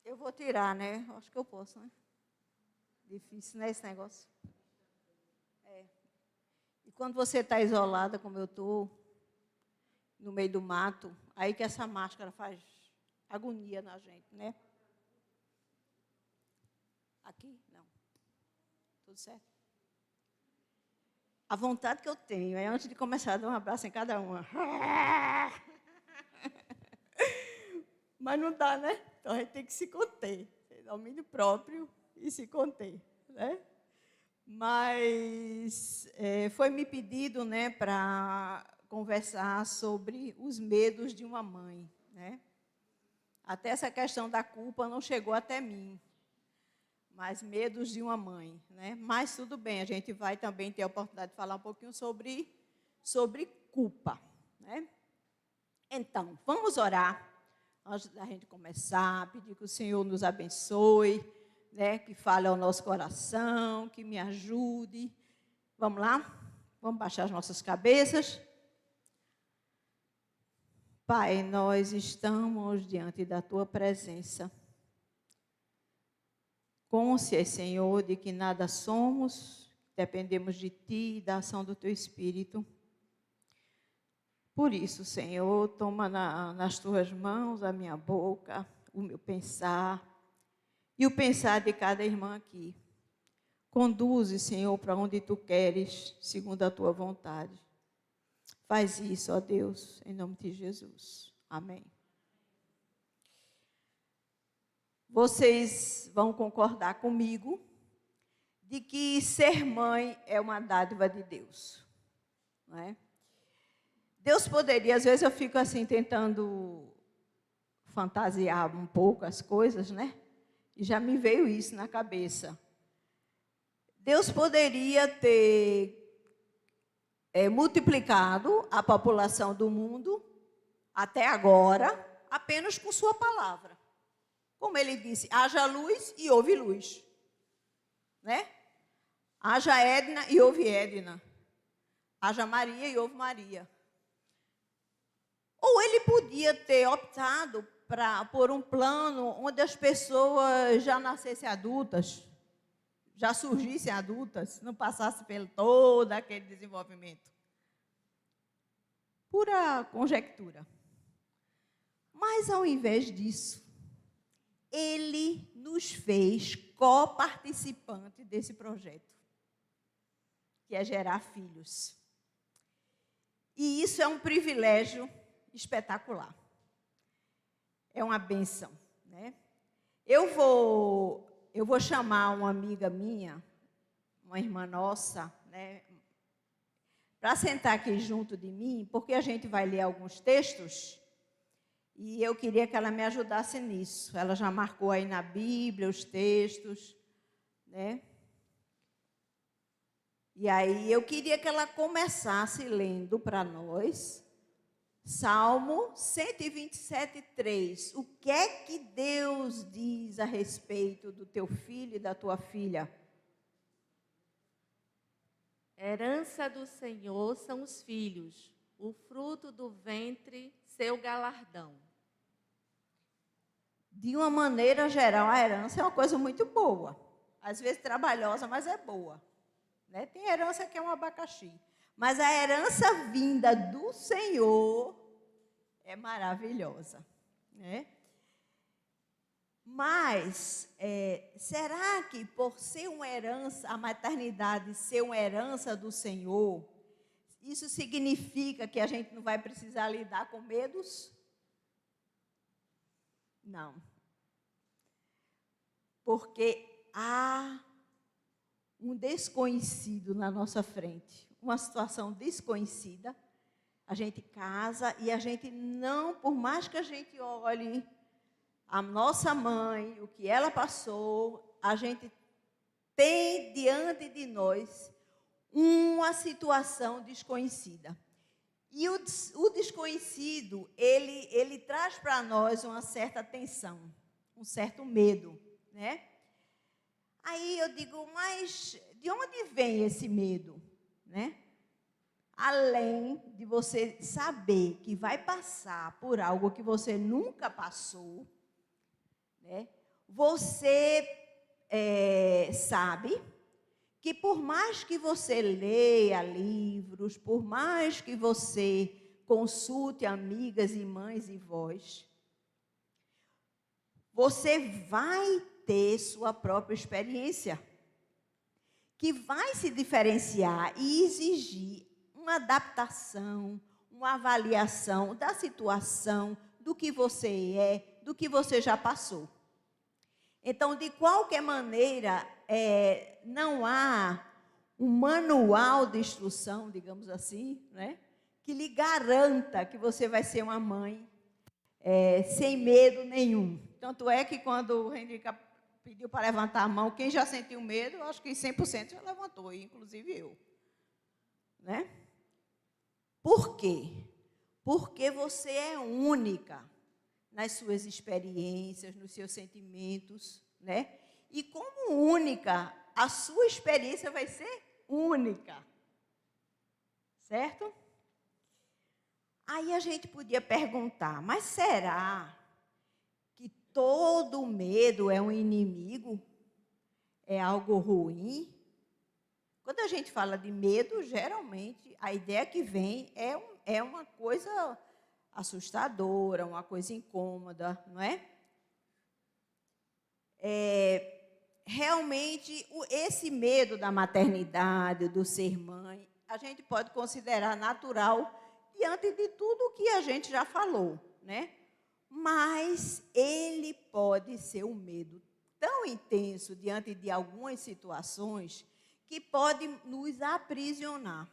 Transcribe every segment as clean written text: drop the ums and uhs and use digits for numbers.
Eu vou tirar, né? Acho que eu posso, né? Difícil, né, esse negócio? É. E quando você está isolada, como eu estou, no meio do mato, aí que essa máscara faz agonia na gente, né? Aqui? Não. Tudo certo? A vontade que eu tenho é, antes de começar, dar um abraço em cada uma. Mas não dá, né? Então a gente tem que se conter. Ter domínio próprio e se conter, né? Mas foi me pedido, né, para conversar sobre os medos de uma mãe, né? Até essa questão da culpa não chegou até mim, mas medos de uma mãe, né? Mas tudo bem, a gente vai também ter a oportunidade de falar um pouquinho sobre culpa, né? Então, vamos orar antes da gente começar, pedir que o Senhor nos abençoe, né? Que fale ao nosso coração, que me ajude. Vamos lá? Vamos baixar as nossas cabeças. Pai, nós estamos diante da Tua presença, conscientes, Senhor, de que nada somos, dependemos de Ti e da ação do Teu Espírito. Por isso, Senhor, toma nas Tuas mãos a minha boca, o meu pensar e o pensar de cada irmã aqui. Conduze, Senhor, para onde Tu queres, segundo a Tua vontade. Faz isso, ó Deus, em nome de Jesus. Amém. Vocês vão concordar comigo de que ser mãe é uma dádiva de Deus, não é? Deus poderia, às vezes eu fico assim tentando fantasiar um pouco as coisas, né? E já me veio isso na cabeça. Deus poderia ter multiplicado a população do mundo até agora apenas com sua palavra. Como ele disse, haja luz e houve luz, né? Haja Edna e houve Edna. Haja Maria e houve Maria. Ou ele podia ter optado por um plano onde as pessoas já nascessem adultas, já surgissem adultas, não passassem pelo todo aquele desenvolvimento. Pura conjectura. Mas, ao invés disso, ele nos fez coparticipante desse projeto, que é gerar filhos. E isso é um privilégio espetacular. É uma bênção, né? Eu vou chamar uma amiga minha, uma irmã nossa, né, para sentar aqui junto de mim, porque a gente vai ler alguns textos e eu queria que ela me ajudasse nisso. Ela já marcou aí na Bíblia os textos, né? E aí eu queria que ela começasse lendo para nós Salmo 127:3. O que é que Deus diz a respeito do teu filho e da tua filha? Herança do Senhor são os filhos, o fruto do ventre, seu galardão. De uma maneira geral, a herança é uma coisa muito boa. Às vezes trabalhosa, mas é boa, né? Tem herança que é um abacaxi. Mas a herança vinda do Senhor é maravilhosa, né? Mas, será que por ser uma herança, a maternidade ser uma herança do Senhor, isso significa que a gente não vai precisar lidar com medos? Não. Porque há um desconhecido na nossa frente, uma situação desconhecida. A gente casa e a gente não, por mais que a gente olhe a nossa mãe, o que ela passou, a gente tem diante de nós uma situação desconhecida. E o desconhecido, ele traz para nós uma certa tensão, um certo medo, né? Aí eu digo, mas de onde vem esse medo, né? Além de você saber que vai passar por algo que você nunca passou, né? você sabe que por mais que você leia livros, por mais que você consulte amigas e mães e vós, você vai ter sua própria experiência, que vai se diferenciar e exigir uma adaptação, uma avaliação da situação, do que você é, do que você já passou. Então, de qualquer maneira, não há um manual de instrução, digamos assim, né, que lhe garanta que você vai ser uma mãe sem medo nenhum. Tanto é que quando o Henrique pediu para levantar a mão, quem já sentiu medo, acho que 100% já levantou, inclusive eu. Né? Por quê? Porque você é única nas suas experiências, nos seus sentimentos, né? E como única, a sua experiência vai ser única. Certo? Aí a gente podia perguntar, mas será que todo medo é um inimigo? É algo ruim? Quando a gente fala de medo, geralmente a ideia que vem é uma coisa assustadora, uma coisa incômoda, não é? Realmente, esse medo da maternidade, do ser mãe, a gente pode considerar natural diante de tudo o que a gente já falou, né? Mas ele pode ser um medo tão intenso diante de algumas situações que pode nos aprisionar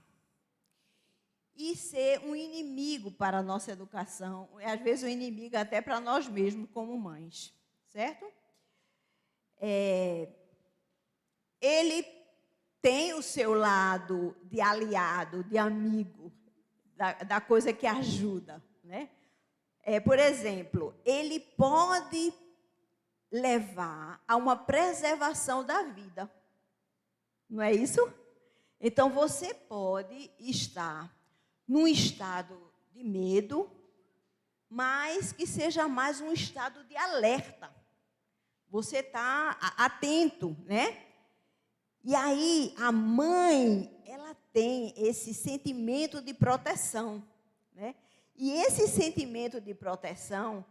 e ser um inimigo para a nossa educação, às vezes um inimigo até para nós mesmos como mães, certo? Ele tem o seu lado de aliado, de amigo, da coisa que ajuda, né? Por exemplo, ele pode levar a uma preservação da vida. Não é isso? Então, você pode estar num estado de medo, mas que seja mais um estado de alerta. Você está atento, né? E aí, a mãe, ela tem esse sentimento de proteção, né? E esse sentimento de proteção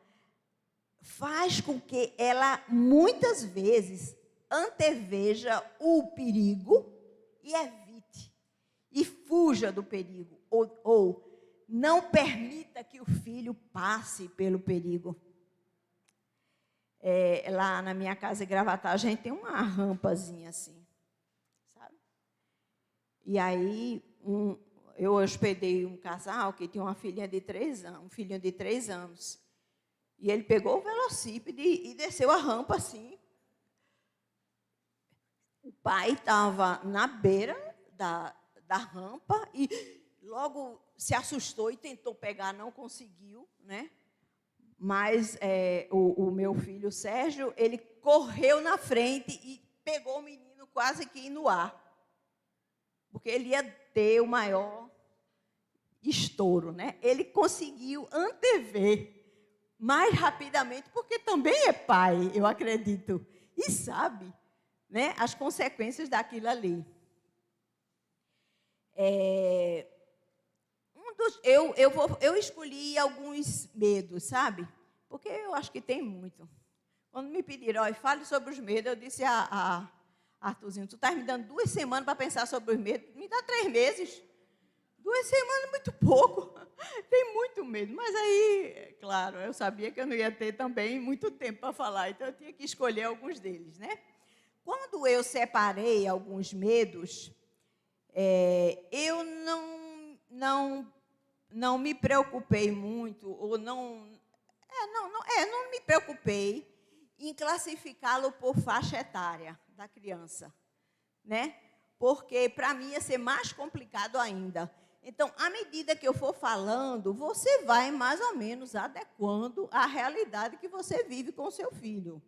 faz com que ela, muitas vezes, anteveja o perigo e evite, e fuja do perigo, ou não permita que o filho passe pelo perigo. Lá na minha casa em Gravatá, a gente tem uma rampazinha assim, sabe? E aí, eu hospedei um casal que tinha uma filhinha de 3 anos, um filhinho de 3 anos. E ele pegou o velocípede e desceu a rampa assim. O pai estava na beira da rampa e logo se assustou e tentou pegar, não conseguiu, né? Mas o meu filho, Sérgio, ele correu na frente e pegou o menino quase que no ar. Porque ele ia ter o maior estouro, né? Ele conseguiu antever mais rapidamente, porque também é pai, eu acredito, e sabe, né, as consequências daquilo ali. Eu escolhi alguns medos, sabe? Porque eu acho que tem muito. Quando me pediram, fale sobre os medos, eu disse a Arthurzinho, tu estás me dando 2 semanas para pensar sobre os medos, me dá 3 meses. 2 semanas é muito pouco, tem muito medo. Mas aí, claro, eu sabia que eu não ia ter também muito tempo para falar, então eu tinha que escolher alguns deles, né? Quando eu separei alguns medos, eu não me preocupei muito, ou não me preocupei em classificá-lo por faixa etária da criança, né? Porque para mim ia ser mais complicado ainda. Então, à medida que eu for falando, você vai mais ou menos adequando à realidade que você vive com o seu filho.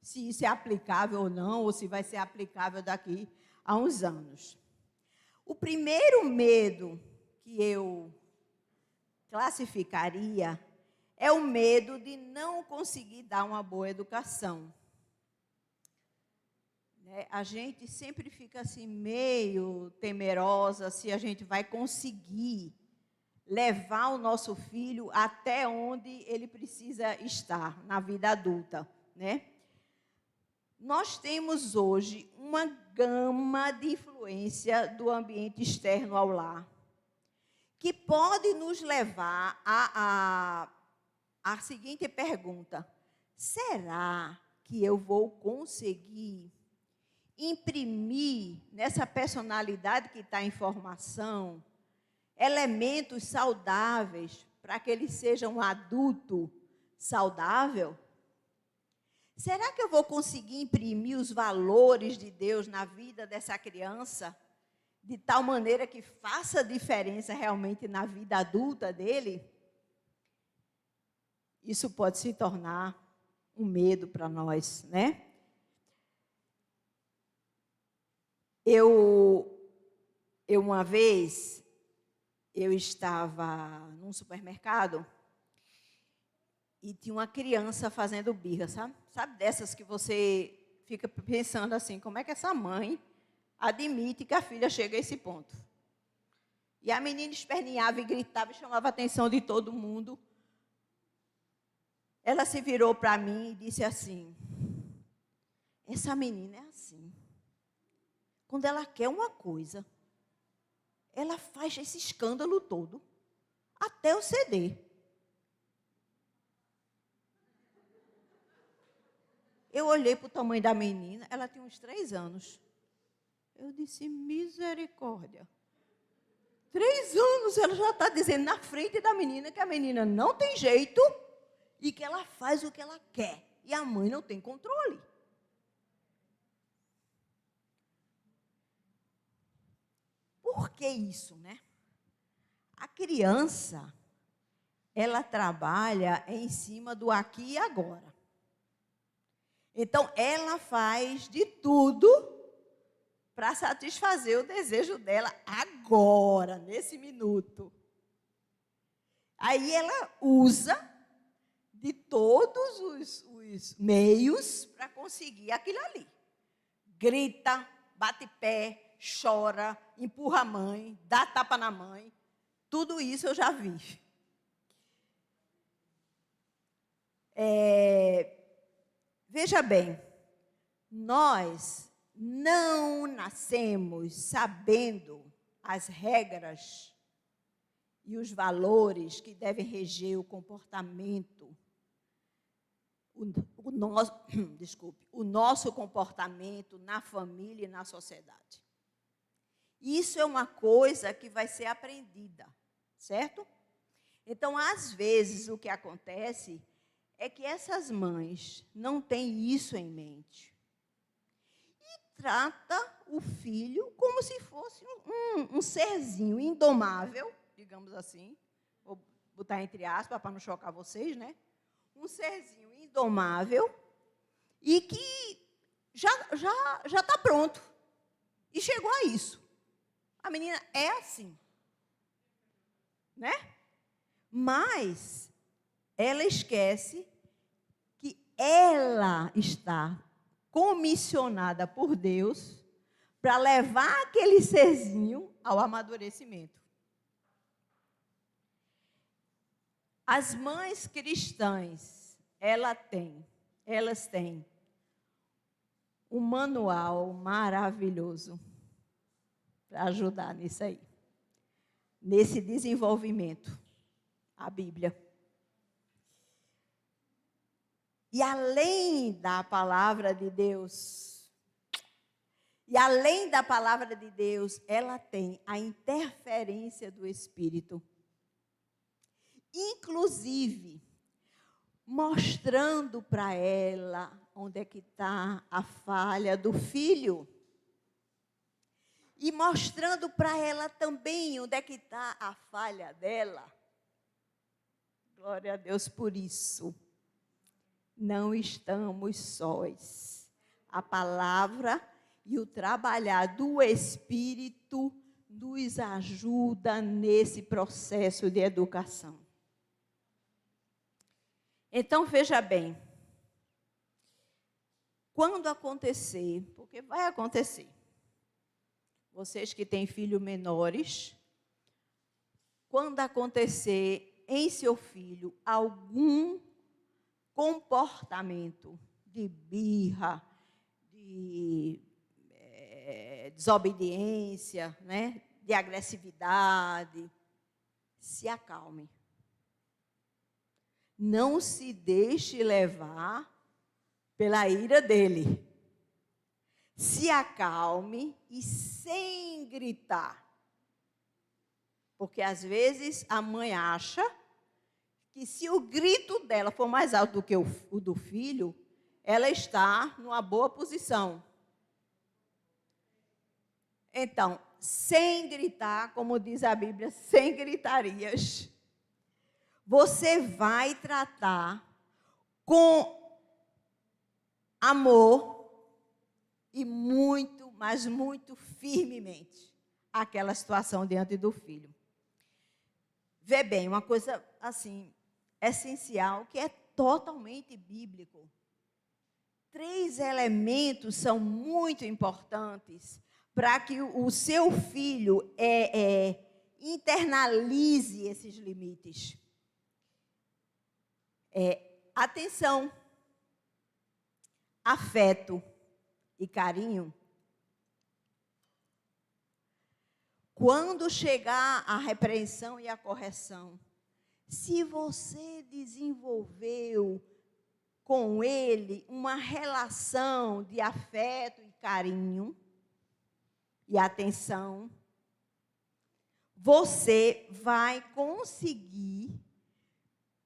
Se isso é aplicável ou não, ou se vai ser aplicável daqui a uns anos. O primeiro medo que eu classificaria é o medo de não conseguir dar uma boa educação. né, a gente sempre fica assim meio temerosa se a gente vai conseguir levar o nosso filho até onde ele precisa estar na vida adulta, né? Nós temos hoje uma gama de influência do ambiente externo ao lar, que pode nos levar à seguinte pergunta: será que eu vou conseguir imprimir nessa personalidade que está em formação elementos saudáveis para que ele seja um adulto saudável? Será que eu vou conseguir imprimir os valores de Deus na vida dessa criança de tal maneira que faça diferença realmente na vida adulta dele? Isso pode se tornar um medo para nós, né? Uma vez, eu estava num supermercado e tinha uma criança fazendo birra, sabe? Sabe dessas que você fica pensando assim, como é que essa mãe admite que a filha chega a esse ponto? E a menina esperneava e gritava e chamava a atenção de todo mundo. Ela se virou para mim e disse assim: essa menina é assim. Quando ela quer uma coisa, ela faz esse escândalo todo, até eu ceder. Eu olhei para o tamanho da menina, ela tinha uns 3 anos. Eu disse, misericórdia. 3 anos, ela já está dizendo na frente da menina que a menina não tem jeito e que ela faz o que ela quer. E a mãe não tem controle. Por que isso, né? A criança, ela trabalha em cima do aqui e agora. Então, ela faz de tudo para satisfazer o desejo dela agora, nesse minuto. Aí ela usa de todos os meios para conseguir aquilo ali. Grita, bate pé, chora, empurra a mãe, dá tapa na mãe. Tudo isso eu já vi. Veja bem, nós não nascemos sabendo as regras e os valores que devem reger o comportamento, o nosso comportamento na família e na sociedade. Isso é uma coisa que vai ser aprendida, certo? Então, às vezes, o que acontece é que essas mães não têm isso em mente. E trata o filho como se fosse um serzinho indomável, digamos assim, vou botar entre aspas para não chocar vocês, né? Um serzinho indomável e que já está pronto. E chegou a isso. A menina é assim, né? Mas ela esquece que ela está comissionada por Deus para levar aquele serzinho ao amadurecimento. As mães cristãs, elas têm um manual maravilhoso para ajudar nisso aí, nesse desenvolvimento, a Bíblia. E além da palavra de Deus, ela tem a interferência do Espírito. Inclusive, mostrando para ela onde é que está a falha do filho. E mostrando para ela também onde é que está a falha dela. Glória a Deus por isso. Não estamos sós. A palavra e o trabalhar do Espírito nos ajuda nesse processo de educação. Então, veja bem. Quando acontecer, porque vai acontecer, vocês que têm filhos menores, quando acontecer em seu filho algum comportamento de birra, de desobediência, né, de agressividade, se acalme. Não se deixe levar pela ira dele. Se acalme e sem gritar. Porque às vezes a mãe acha que se o grito dela for mais alto do que o do filho, ela está numa boa posição. Então, sem gritar, como diz a Bíblia, sem gritarias, você vai tratar com amor e muito, mas muito firmemente aquela situação diante do filho. Vê bem, uma coisa assim, essencial, que é totalmente bíblico. 3 elementos são muito importantes para que o seu filho internalize esses limites. Atenção, afeto e carinho. Quando chegar a repreensão e a correção, se você desenvolveu com ele uma relação de afeto e carinho e atenção, você vai conseguir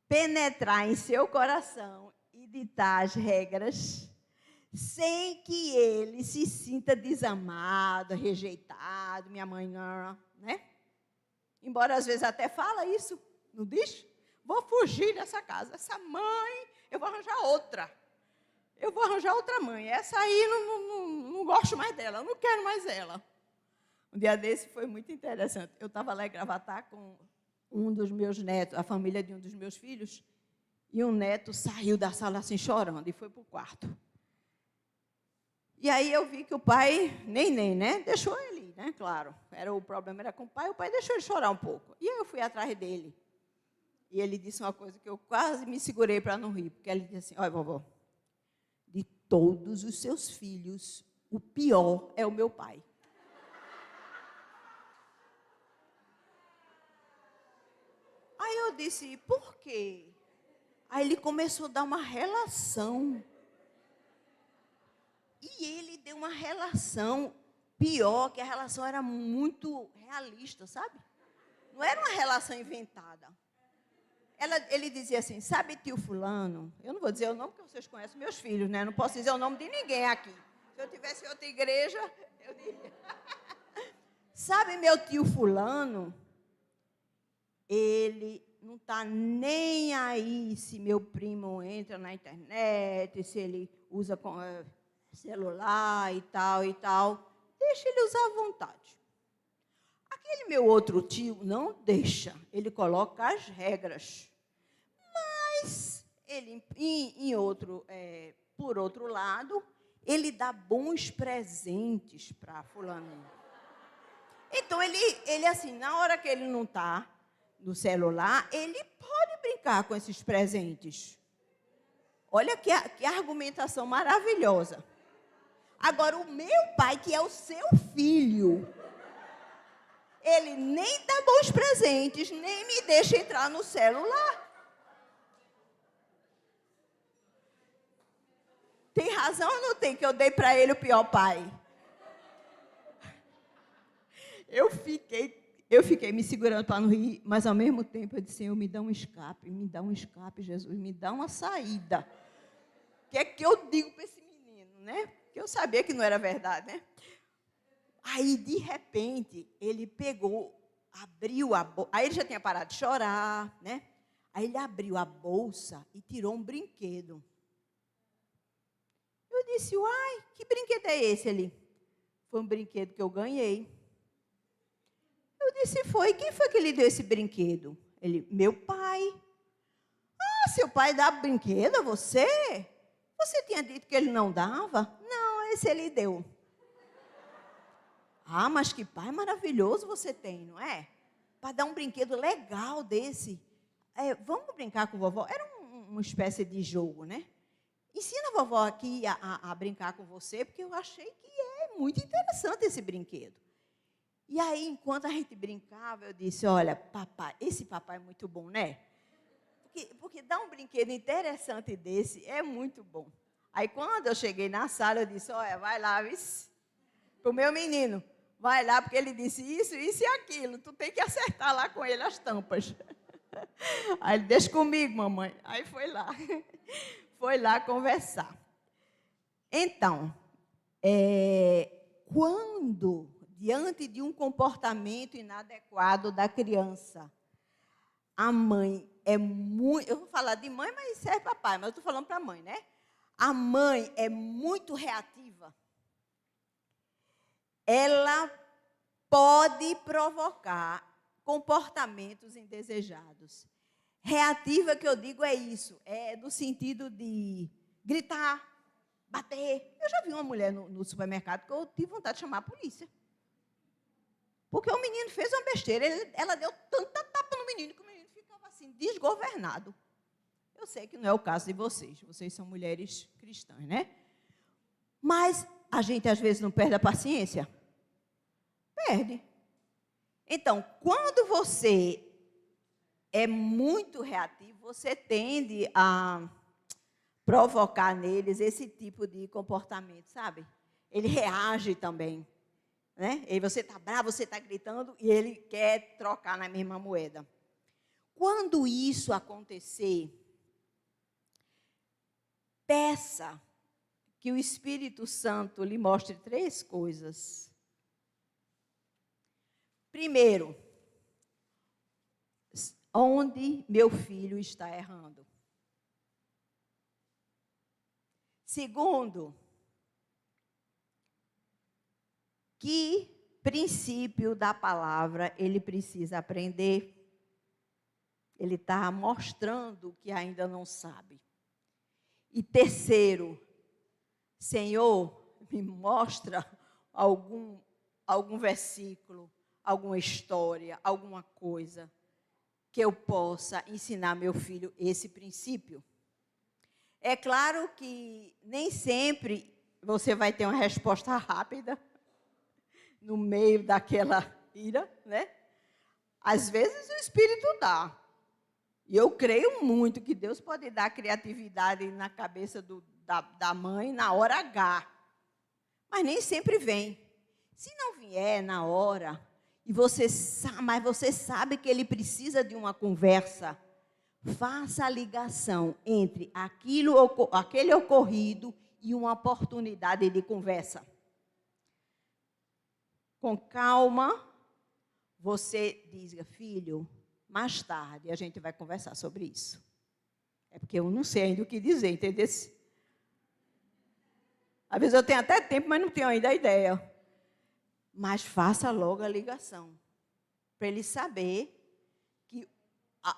penetrar em seu coração e ditar as regras sem que ele se sinta desamado, rejeitado, minha mãe não, né? Embora às vezes até fala isso, não diz? Vou fugir dessa casa, essa mãe, eu vou arranjar outra. Eu vou arranjar outra mãe, essa aí não gosto mais dela, eu não quero mais ela. Um dia desse foi muito interessante. Eu estava lá em Gravatá com um dos meus netos, a família de um dos meus filhos, e um neto saiu da sala assim chorando e foi para o quarto. E aí eu vi que o pai, nem, né? Deixou ele, né? Claro, o problema era com o pai deixou ele chorar um pouco. E aí eu fui atrás dele. E ele disse uma coisa que eu quase me segurei para não rir, porque ele disse assim, olha, vovó, de todos os seus filhos, o pior é o meu pai. Aí eu disse, por quê? Aí ele começou a dar uma relação. E ele deu uma relação pior, que a relação era muito realista, sabe? Não era uma relação inventada. Ele dizia assim, sabe tio fulano? Eu não vou dizer o nome, porque vocês conhecem meus filhos, né? Não posso dizer o nome de ninguém aqui. Se eu tivesse outra igreja, eu diria. Sabe meu tio fulano? Ele não está nem aí se meu primo entra na internet, se ele usa celular e tal. Deixa ele usar à vontade. Aquele meu outro tio não deixa, ele coloca as regras. Mas ele, por outro lado, ele dá bons presentes para fulano. Então, ele assim, na hora que ele não está no celular, ele pode brincar com esses presentes. Olha que argumentação maravilhosa. Agora, o meu pai, que é o seu filho, ele nem dá bons presentes, nem me deixa entrar no celular. Tem razão ou não tem que eu dei para ele o pior pai? Eu fiquei me segurando para não rir, mas ao mesmo tempo eu disse, Senhor, me dá um escape, Jesus, me dá uma saída. O que é que eu digo para esse menino, né? Porque eu sabia que não era verdade, né? Aí, de repente, ele pegou, abriu a bolsa, aí ele já tinha parado de chorar, né? Aí ele abriu a bolsa e tirou um brinquedo. Eu disse, uai, que brinquedo é esse ali? Foi um brinquedo que eu ganhei. Eu disse, quem foi que lhe deu esse brinquedo? Ele, meu pai. Ah, seu pai dá brinquedo a você? Você tinha dito que ele não dava? Não, esse ele deu. Ah, mas que pai maravilhoso você tem, não é? Para dar um brinquedo legal desse. Vamos brincar com vovó? Era uma espécie de jogo, né? Ensina a vovó aqui a brincar com você, porque eu achei que é muito interessante esse brinquedo. E aí, enquanto a gente brincava, eu disse, olha, papai, esse papai é muito bom, né? Porque dar um brinquedo interessante desse é muito bom. Aí, quando eu cheguei na sala, eu disse, olha, vai lá, para o meu menino, vai lá, porque ele disse isso e aquilo, tu tem que acertar lá com ele as tampas. Aí ele, deixa comigo, mamãe. Aí foi lá conversar. Então, quando, diante de um comportamento inadequado da criança, a mãe é muito... Eu vou falar de mãe, mas serve para pai, mas eu estou falando para a mãe, né? A mãe é muito reativa. Ela pode provocar comportamentos indesejados. Reativa, que eu digo, é isso. É no sentido de gritar, bater. Eu já vi uma mulher no supermercado que eu tive vontade de chamar a polícia. Porque o menino fez uma besteira. Ela deu tanta tapa no menino que o menino ficava assim, desgovernado. Eu sei que não é o caso de vocês. Vocês são mulheres cristãs, né? Mas a gente, às vezes, não perde a paciência? Perde. Então, quando você é muito reativo, você tende a provocar neles esse tipo de comportamento, sabe? Ele reage também, né? E você está bravo, você está gritando e ele quer trocar na mesma moeda. Quando isso acontecer, peça que o Espírito Santo lhe mostre 3 coisas. Primeiro, onde meu filho está errando. Segundo, que princípio da palavra ele precisa aprender. Ele está mostrando que ainda não sabe. E terceiro, Senhor, me mostra algum versículo, alguma história, alguma coisa que eu possa ensinar meu filho esse princípio. É claro que nem sempre você vai ter uma resposta rápida no meio daquela ira, né? Às vezes o Espírito dá. E eu creio muito que Deus pode dar criatividade na cabeça da mãe na hora H. Mas nem sempre vem. Se não vier na hora, mas você sabe que ele precisa de uma conversa, faça a ligação entre aquele ocorrido e uma oportunidade de conversa. Com calma, você diz, filho, mais tarde a gente vai conversar sobre isso. É porque eu não sei ainda o que dizer, entendeu? Às vezes eu tenho até tempo, mas não tenho ainda a ideia. Mas faça logo a ligação, para ele saber que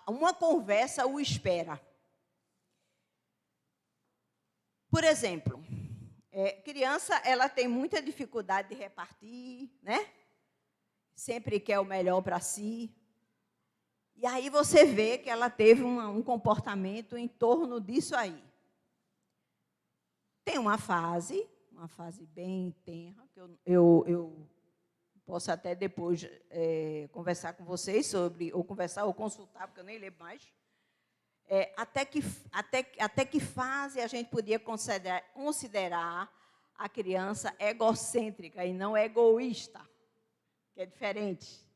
uma conversa o espera. Por exemplo, criança, ela tem muita dificuldade de repartir, né? Sempre quer o melhor para si. E aí você vê que ela teve um comportamento em torno disso aí. Tem uma fase bem tenra, que eu posso até depois conversar com vocês sobre, ou consultar, porque eu nem lembro mais. Até que fase a gente podia considerar a criança egocêntrica e não egoísta, que é diferente.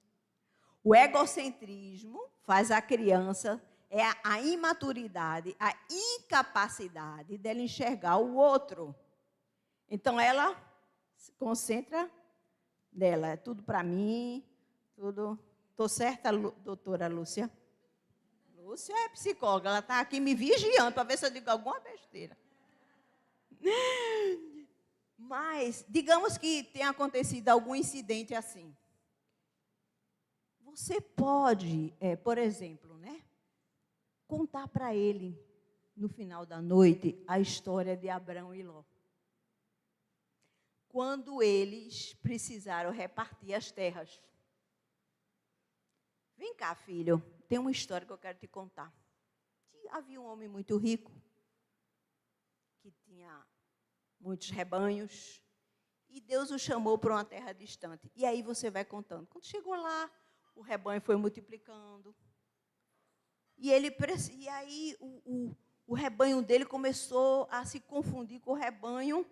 O egocentrismo faz a criança, a imaturidade, a incapacidade dela enxergar o outro. Então, ela se concentra nela, é tudo para mim, tudo. Estou certa, doutora Lúcia? Lúcia é psicóloga, ela está aqui me vigiando para ver se eu digo alguma besteira. Mas, digamos que tenha acontecido algum incidente assim. Você pode, por exemplo, né, contar para ele, no final da noite, a história de Abrão e Ló. Quando eles precisaram repartir as terras. Vem cá, filho, tem uma história que eu quero te contar. Havia um homem muito rico, que tinha muitos rebanhos, e Deus o chamou para uma terra distante. E aí você vai contando. Quando chegou lá, o rebanho foi multiplicando. E aí o rebanho dele começou a se confundir com o rebanho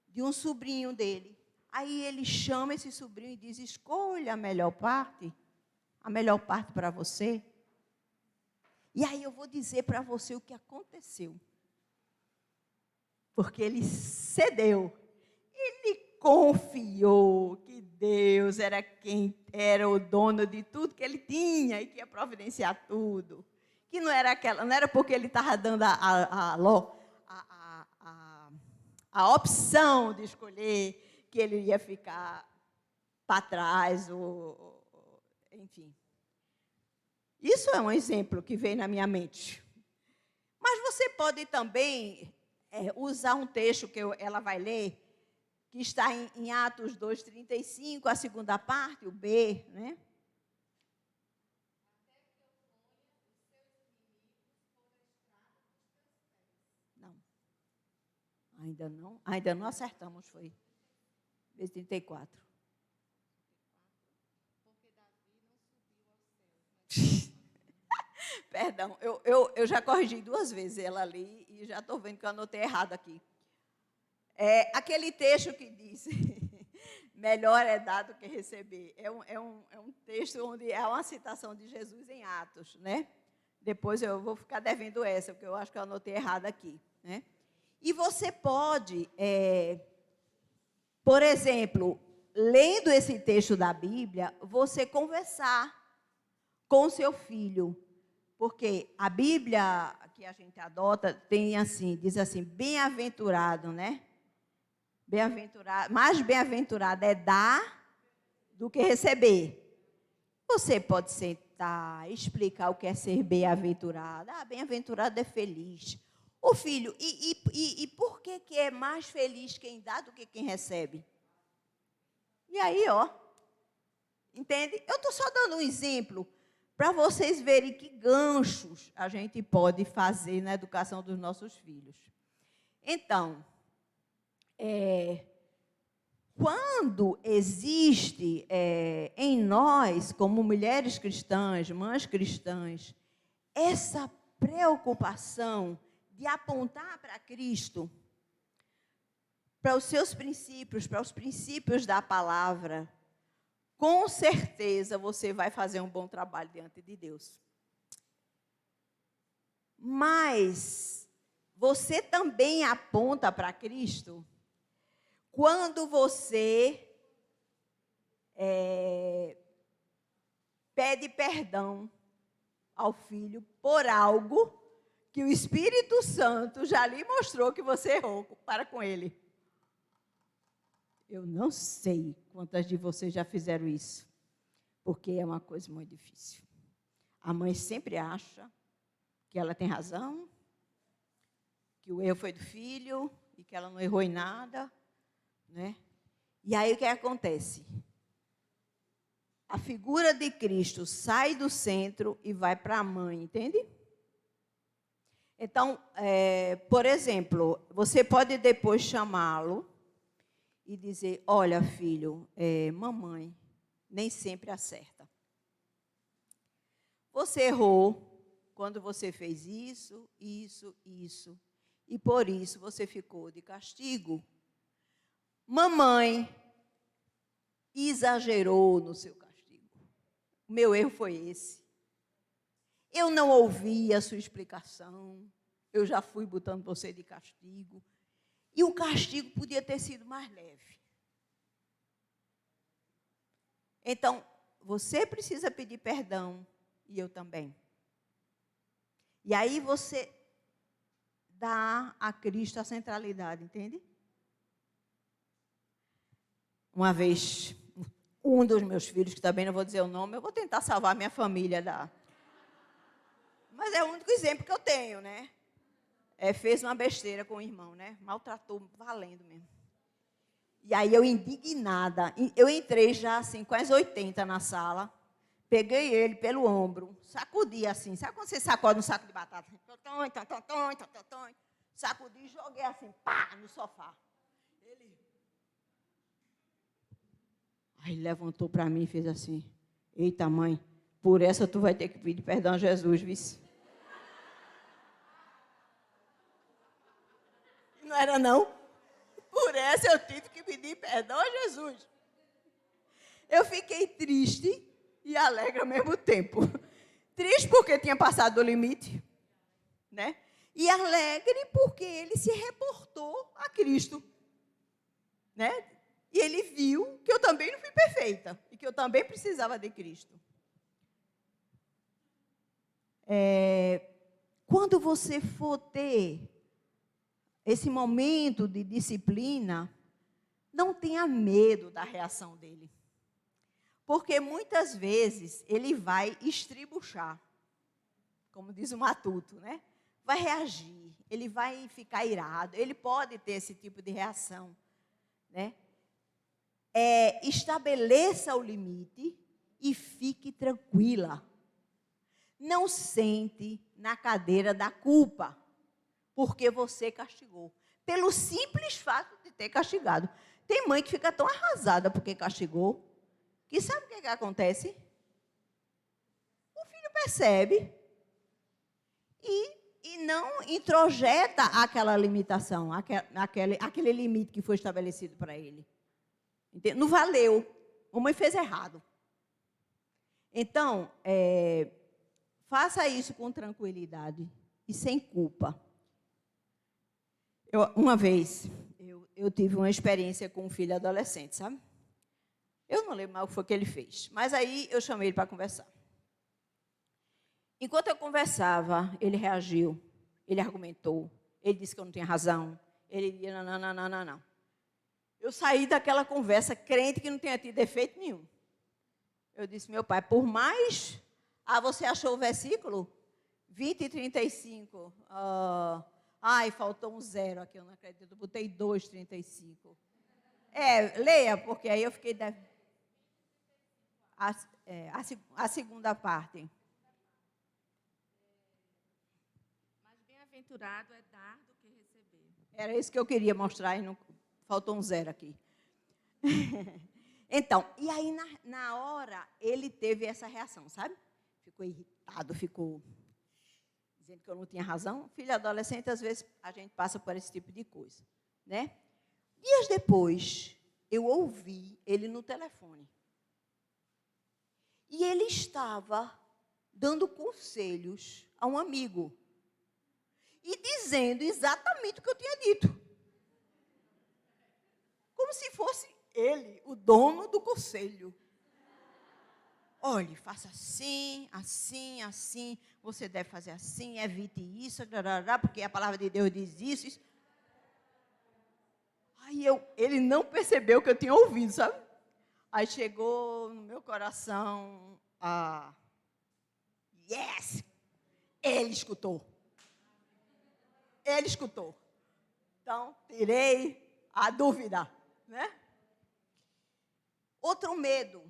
de um sobrinho dele. Aí ele chama esse sobrinho e diz, escolha a melhor parte para você. E aí eu vou dizer para você o que aconteceu. Porque ele cedeu. Ele confiou que Deus era quem era o dono de tudo que ele tinha e que ia providenciar tudo. Que não era porque ele estava dando a opção de escolher que ele ia ficar para trás, enfim. Isso é um exemplo que veio na minha mente. Mas você pode também usar um texto que ela vai ler, que está em Atos 2:35, a segunda parte, o B, né? Não. Ainda não acertamos, foi. Vez 34. Porque Davi não subiu ao céu. Perdão, eu já corrigi 2 vezes ela ali e já estou vendo que eu anotei errado aqui. Aquele texto que diz, melhor é dar do que receber. É um texto onde há uma citação de Jesus em Atos, né? Depois eu vou ficar devendo essa, porque eu acho que eu anotei errado aqui, né? E você pode, por exemplo, lendo esse texto da Bíblia, você conversar com o seu filho. Porque a Bíblia que a gente adota diz assim, bem-aventurado, né? Mais bem-aventurado é dar do que receber. Você pode sentar, explicar o que é ser bem-aventurado. Bem-aventurado é feliz. Ô filho, e por que é mais feliz quem dá do que quem recebe? E aí, entende? Eu estou só dando um exemplo para vocês verem que ganchos a gente pode fazer na educação dos nossos filhos. Então, quando existe em nós, como mulheres cristãs, mães cristãs, essa preocupação de apontar para Cristo, para os seus princípios, para os princípios da palavra, com certeza você vai fazer um bom trabalho diante de Deus. Mas você também aponta para Cristo quando você pede perdão ao filho por algo que o Espírito Santo já lhe mostrou que você errou para com ele. Eu não sei quantas de vocês já fizeram isso, porque é uma coisa muito difícil. A mãe sempre acha que ela tem razão, que o erro foi do filho e que ela não errou em nada, né? E aí o que acontece? A figura de Cristo sai do centro e vai para a mãe, entende? Então, por exemplo, você pode depois chamá-lo e dizer, olha, filho, mamãe nem sempre acerta. Você errou quando você fez isso, e por isso você ficou de castigo. Mamãe exagerou no seu castigo. O meu erro foi esse. Eu não ouvi a sua explicação. Eu já fui botando você de castigo. E o castigo podia ter sido mais leve. Então, você precisa pedir perdão, e eu também. E aí você dá a Cristo a centralidade, entende? Uma vez, um dos meus filhos, que também não vou dizer o nome, eu vou tentar salvar minha família da... Mas é o único exemplo que eu tenho, né? fez uma besteira com o irmão, né? Maltratou, valendo mesmo. E aí eu indignada, eu entrei já assim, quase 80 na sala, peguei ele pelo ombro, sacudi assim, sabe quando você sacode um saco de batata? Sacudi e joguei assim, pá, no sofá. Aí ele levantou para mim e fez assim, eita mãe, por essa tu vai ter que pedir perdão a Jesus, vice. Não era não? Por essa eu tive que pedir perdão a Jesus. Eu fiquei triste e alegre ao mesmo tempo. Triste porque tinha passado do limite, né? E alegre porque ele se reportou a Cristo, né? E ele viu que eu também não fui perfeita e que eu também precisava de Cristo. Quando você for ter esse momento de disciplina, não tenha medo da reação dele. Porque muitas vezes ele vai estribuchar, como diz o Matuto, né? Vai reagir, ele vai ficar irado, ele pode ter esse tipo de reação, né? Estabeleça o limite e fique tranquila. Não sente na cadeira da culpa, porque você castigou. Pelo simples fato de ter castigado. Tem mãe que fica tão arrasada porque castigou, que sabe o que acontece? O filho percebe e não introjeta aquela limitação, aquele limite que foi estabelecido para ele. Entende? Não valeu. A mãe fez errado. Então, faça isso com tranquilidade e sem culpa. Uma vez, eu tive uma experiência com um filho adolescente, sabe? Eu não lembro mais o que foi que ele fez. Mas aí eu chamei ele para conversar. Enquanto eu conversava, ele reagiu, ele argumentou, ele disse que eu não tinha razão, ele dizia não. Eu saí daquela conversa crente que não tinha tido efeito nenhum. Eu disse, meu pai, por mais... você achou o versículo? 20 e 35. Ai, faltou um 0 aqui, eu não acredito. Eu botei 2,35. Leia, porque aí eu fiquei... A segunda parte. Mas bem-aventurado é dar do que receber. Era isso que eu queria mostrar e não, faltou um 0 aqui. Então, e aí na hora ele teve essa reação, sabe? Ficou irritado, ficou dizendo que eu não tinha razão. Filho adolescente, às vezes, a gente passa por esse tipo de coisa, né? Dias depois, eu ouvi ele no telefone. E ele estava dando conselhos a um amigo. E dizendo exatamente o que eu tinha dito. Como se fosse ele, o dono do conselho. Olhe, faça assim, assim, assim. Você deve fazer assim, evite isso, porque a palavra de Deus diz isso. Aí ele não percebeu que eu tinha ouvido, sabe? Aí chegou no meu coração, yes! Ele escutou. Ele escutou. Então, tirei a dúvida, né? Outro medo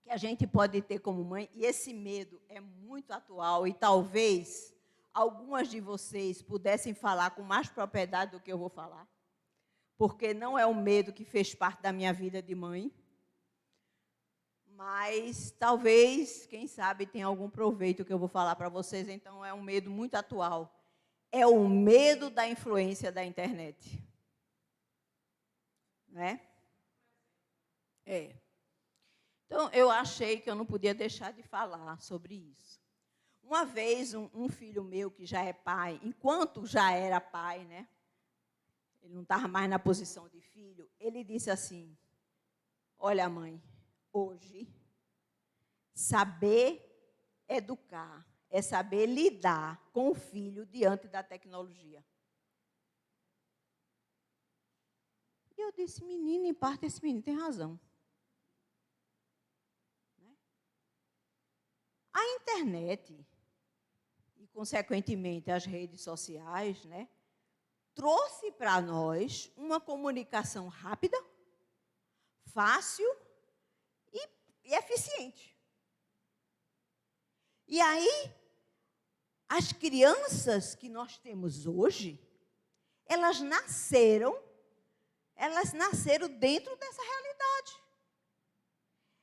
que a gente pode ter como mãe, e esse medo é muito atual, e talvez algumas de vocês pudessem falar com mais propriedade do que eu vou falar, porque não é um medo que fez parte da minha vida de mãe, mas talvez, quem sabe, tenha algum proveito que eu vou falar para vocês, então é um medo muito atual. É o medo da influência da internet. Né? Então, eu achei que eu não podia deixar de falar sobre isso. Uma vez, um filho meu, que já é pai, enquanto já era pai, né? Ele não estava mais na posição de filho, ele disse assim, olha, mãe, hoje, saber educar é saber lidar com o filho diante da tecnologia. E eu disse, menino, em parte, esse menino tem razão. A internet, e consequentemente, as redes sociais, né, trouxe para nós uma comunicação rápida, fácil e eficiente. E aí, as crianças que nós temos hoje, elas nasceram dentro dessa realidade.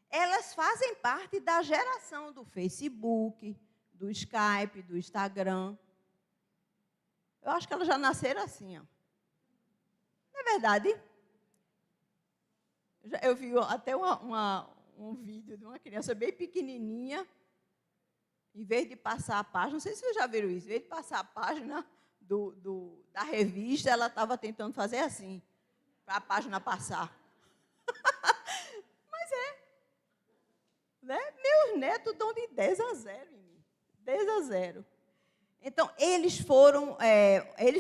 Elas fazem parte da geração do Facebook, do Skype, do Instagram. Eu acho que elas já nasceram assim, ó. Não é verdade? Eu vi até um vídeo de uma criança bem pequenininha, em vez de passar a página, não sei se vocês já viram isso, em vez de passar a página da revista, ela estava tentando fazer assim, para a página passar. Mas né? Meus netos dão de 10 a 0 em mim. 10 a 0. Então, eles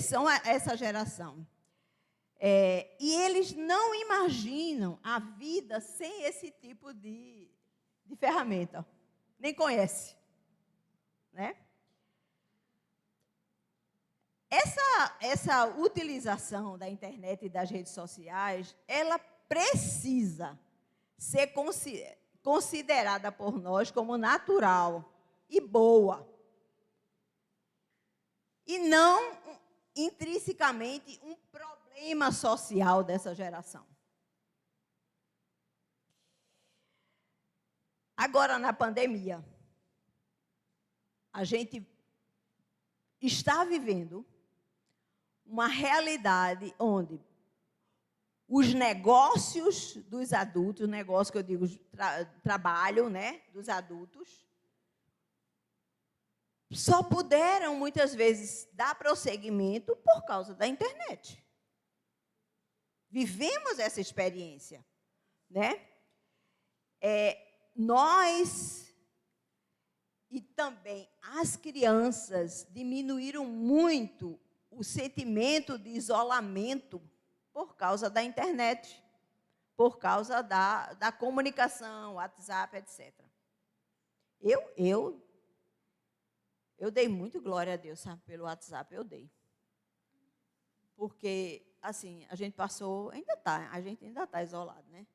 são essa geração. E eles não imaginam a vida sem esse tipo de ferramenta. Nem conhece. Né? Essa utilização da internet e das redes sociais, ela precisa ser considerada por nós como natural e boa. E não intrinsecamente um problema social dessa geração. Agora, na pandemia, a gente está vivendo uma realidade onde os negócios dos adultos, negócio que eu digo, trabalho, né, dos adultos, só puderam, muitas vezes, dar prosseguimento por causa da internet. Vivemos essa experiência, né? Nós e também as crianças diminuíram muito o sentimento de isolamento por causa da internet, por causa da comunicação, WhatsApp, etc. Eu dei muito glória a Deus, sabe, pelo WhatsApp, eu dei. Porque, assim, a gente ainda está isolado, né?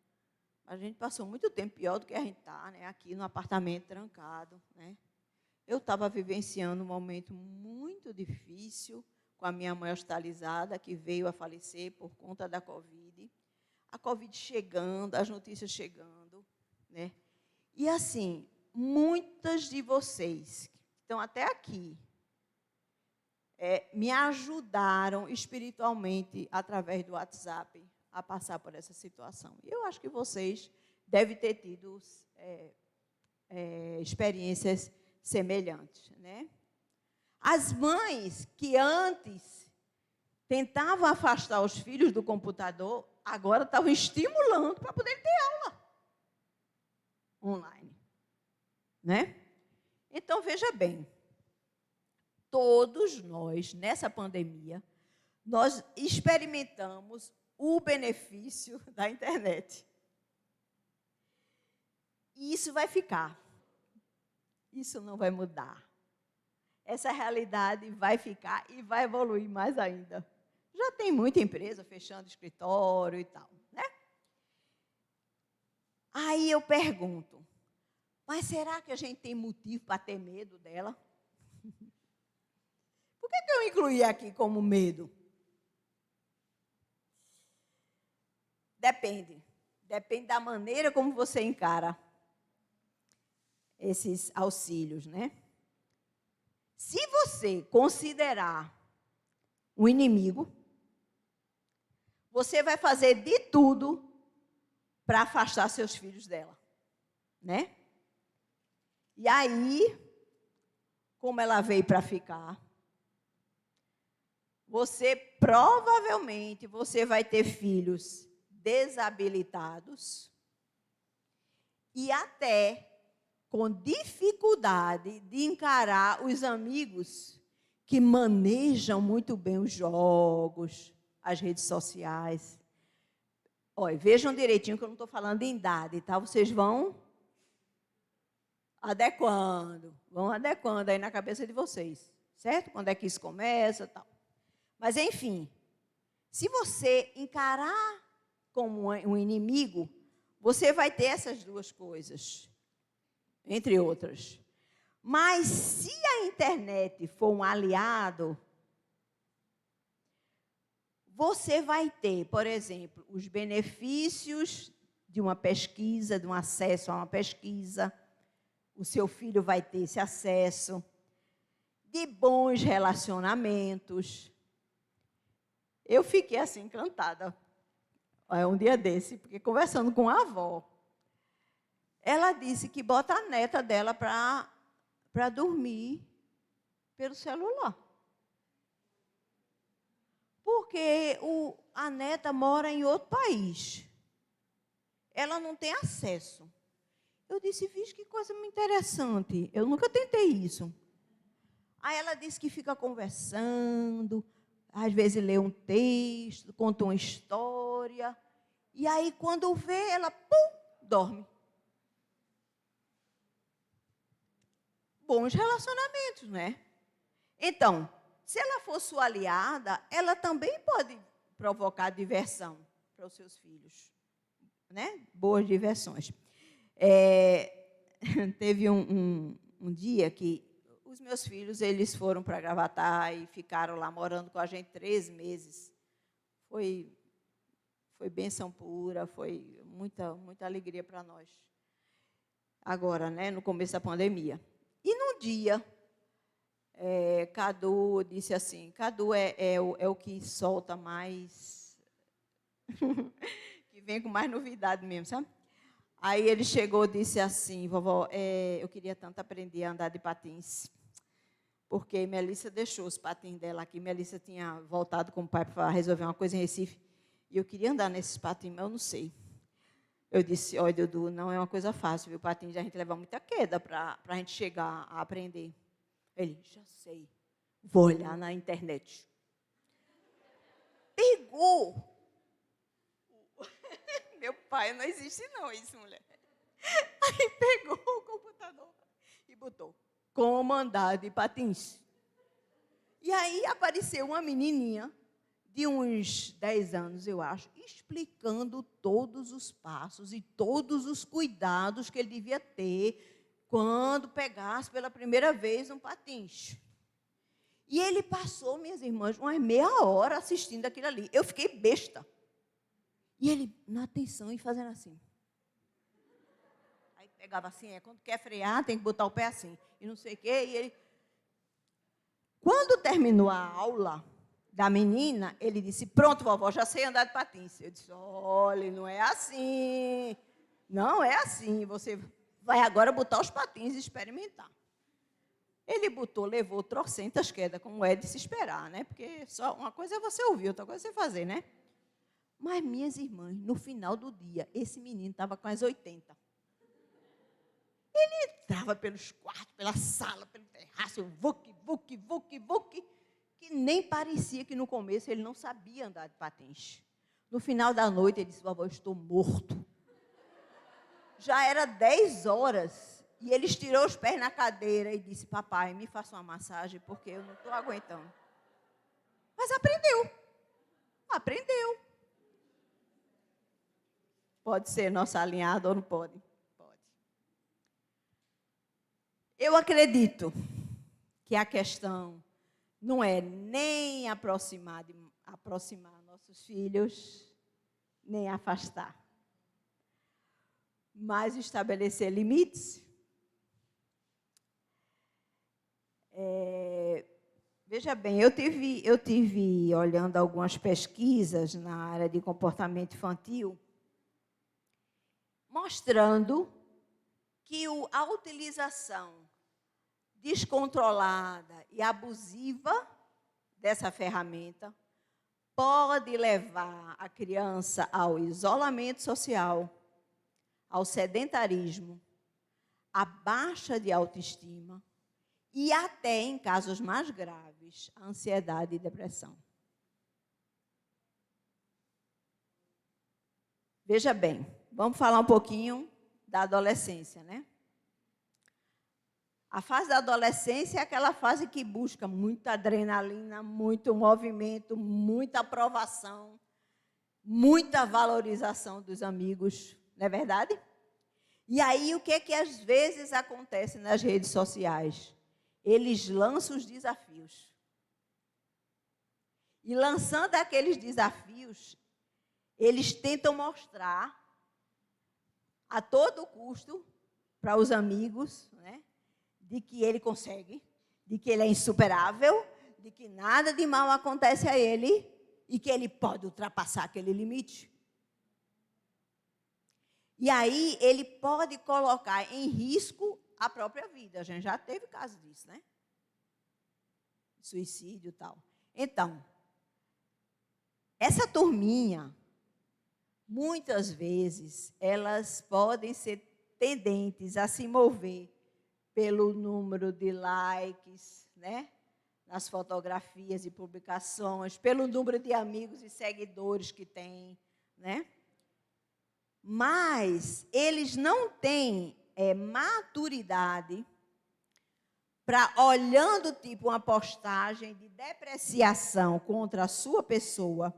A gente passou muito tempo pior do que a gente está, né? Aqui no apartamento trancado, né? Eu estava vivenciando um momento muito difícil com a minha mãe hospitalizada, que veio a falecer por conta da Covid. A Covid chegando, as notícias chegando, né? E, assim, muitas de vocês que estão até aqui me ajudaram espiritualmente através do WhatsApp a passar por essa situação. E eu acho que vocês devem ter tido experiências semelhantes, né? As mães que antes tentavam afastar os filhos do computador, agora estavam estimulando para poder ter aula online, né? Então, veja bem, todos nós, nessa pandemia, nós experimentamos o benefício da internet. E isso vai ficar. Isso não vai mudar. Essa realidade vai ficar e vai evoluir mais ainda. Já tem muita empresa fechando escritório e tal, né? Aí eu pergunto, mas será que a gente tem motivo para ter medo dela? Por que eu incluí aqui como medo? Depende. Depende da maneira como você encara esses auxílios, né? Se você considerar um inimigo, você vai fazer de tudo para afastar seus filhos dela, né? E aí, como ela veio para ficar, provavelmente vai ter filhos desabilitados e até com dificuldade de encarar os amigos que manejam muito bem os jogos, as redes sociais. Olha, vejam direitinho que eu não estou falando em idade, tá? Vocês vão adequando aí na cabeça de vocês, certo? Quando é que isso começa, tal. Mas, enfim, se você encarar como um inimigo, você vai ter essas duas coisas, entre outras. Mas se a internet for um aliado, você vai ter, por exemplo, os benefícios de uma pesquisa, de um acesso a uma pesquisa. O seu filho vai ter esse acesso, de bons relacionamentos. Eu fiquei assim, encantada, um dia desse, porque conversando com a avó, ela disse que bota a neta dela para dormir pelo celular. Porque a neta mora em outro país. Ela não tem acesso. Eu disse, vixe, que coisa muito interessante. Eu nunca tentei isso. Aí ela disse que fica conversando, às vezes lê um texto, conta uma história. E aí, quando vê, ela, pum, dorme. Bons relacionamentos, né? Então, se ela for sua aliada, ela também pode provocar diversão para os seus filhos, né? Boas diversões. Teve um dia que os meus filhos, eles foram para Gravatá e ficaram lá morando com a gente 3 meses. Foi bênção pura, foi muita alegria para nós. Agora, né, no começo da pandemia. E num dia, Cadu disse assim, Cadu é o que solta mais, que vem com mais novidade mesmo, sabe? Aí ele chegou e disse assim, vovó, eu queria tanto aprender a andar de patins, porque Melissa deixou os patins dela aqui. Melissa tinha voltado com o pai para resolver uma coisa em Recife, e eu queria andar nesses patins, mas eu não sei. Eu disse, olha, Dudu, não é uma coisa fácil, viu? Patins a gente leva muita queda para a gente chegar a aprender. Ele, já sei, vou olhar na internet. Pegou. Meu pai, não existe não isso, mulher. Aí pegou o computador e botou, como andar de patins. E aí apareceu uma menininha, de uns 10 anos, eu acho, explicando todos os passos e todos os cuidados que ele devia ter quando pegasse pela primeira vez um patins. E ele passou, minhas irmãs, umas meia hora assistindo aquilo ali. Eu fiquei besta. E ele, na atenção, e fazendo assim. Aí pegava assim, quando quer frear, tem que botar o pé assim. E não sei o quê. E ele... Quando terminou a aula da menina, ele disse, pronto, vovó, já sei andar de patins. Eu disse, olha, não é assim. Não é assim. Você vai agora botar os patins e experimentar. Ele botou, levou trocentas quedas, como é de se esperar, né? Porque só uma coisa é você ouvir, outra coisa é você fazer, né? Mas, minhas irmãs, no final do dia, esse menino estava com as 80. Ele entrava pelos quartos, pela sala, pelo terraço, vuc, que nem parecia que no começo ele não sabia andar de patins. No final da noite, ele disse, vovó, eu estou morto. Já era 10 horas, e ele estirou os pés na cadeira e disse, papai, me faça uma massagem, porque eu não estou aguentando. Mas aprendeu. Pode ser nossa alinhada ou não pode? Pode. Eu acredito que a questão não é nem aproximar nossos filhos, nem afastar, mas estabelecer limites. Veja bem, eu tive olhando algumas pesquisas na área de comportamento infantil, mostrando que a utilização descontrolada e abusiva dessa ferramenta pode levar a criança ao isolamento social, ao sedentarismo, à baixa de autoestima e até, em casos mais graves, a ansiedade e depressão. Veja bem, vamos falar um pouquinho da adolescência, né? A fase da adolescência é aquela fase que busca muita adrenalina, muito movimento, muita aprovação, muita valorização dos amigos, não é verdade? E aí, o que é que às vezes acontece nas redes sociais? Eles lançam os desafios. E lançando aqueles desafios, eles tentam mostrar a todo custo para os amigos, né, de que ele consegue, de que ele é insuperável, de que nada de mal acontece a ele e que ele pode ultrapassar aquele limite. E aí ele pode colocar em risco a própria vida. A gente já teve caso disso, né? Suicídio e tal. Então, essa turminha, muitas vezes, elas podem ser tendentes a se mover pelo número de likes, né, nas fotografias e publicações, pelo número de amigos e seguidores que tem, né? Mas eles não têm maturidade para, olhando tipo uma postagem de depreciação contra a sua pessoa,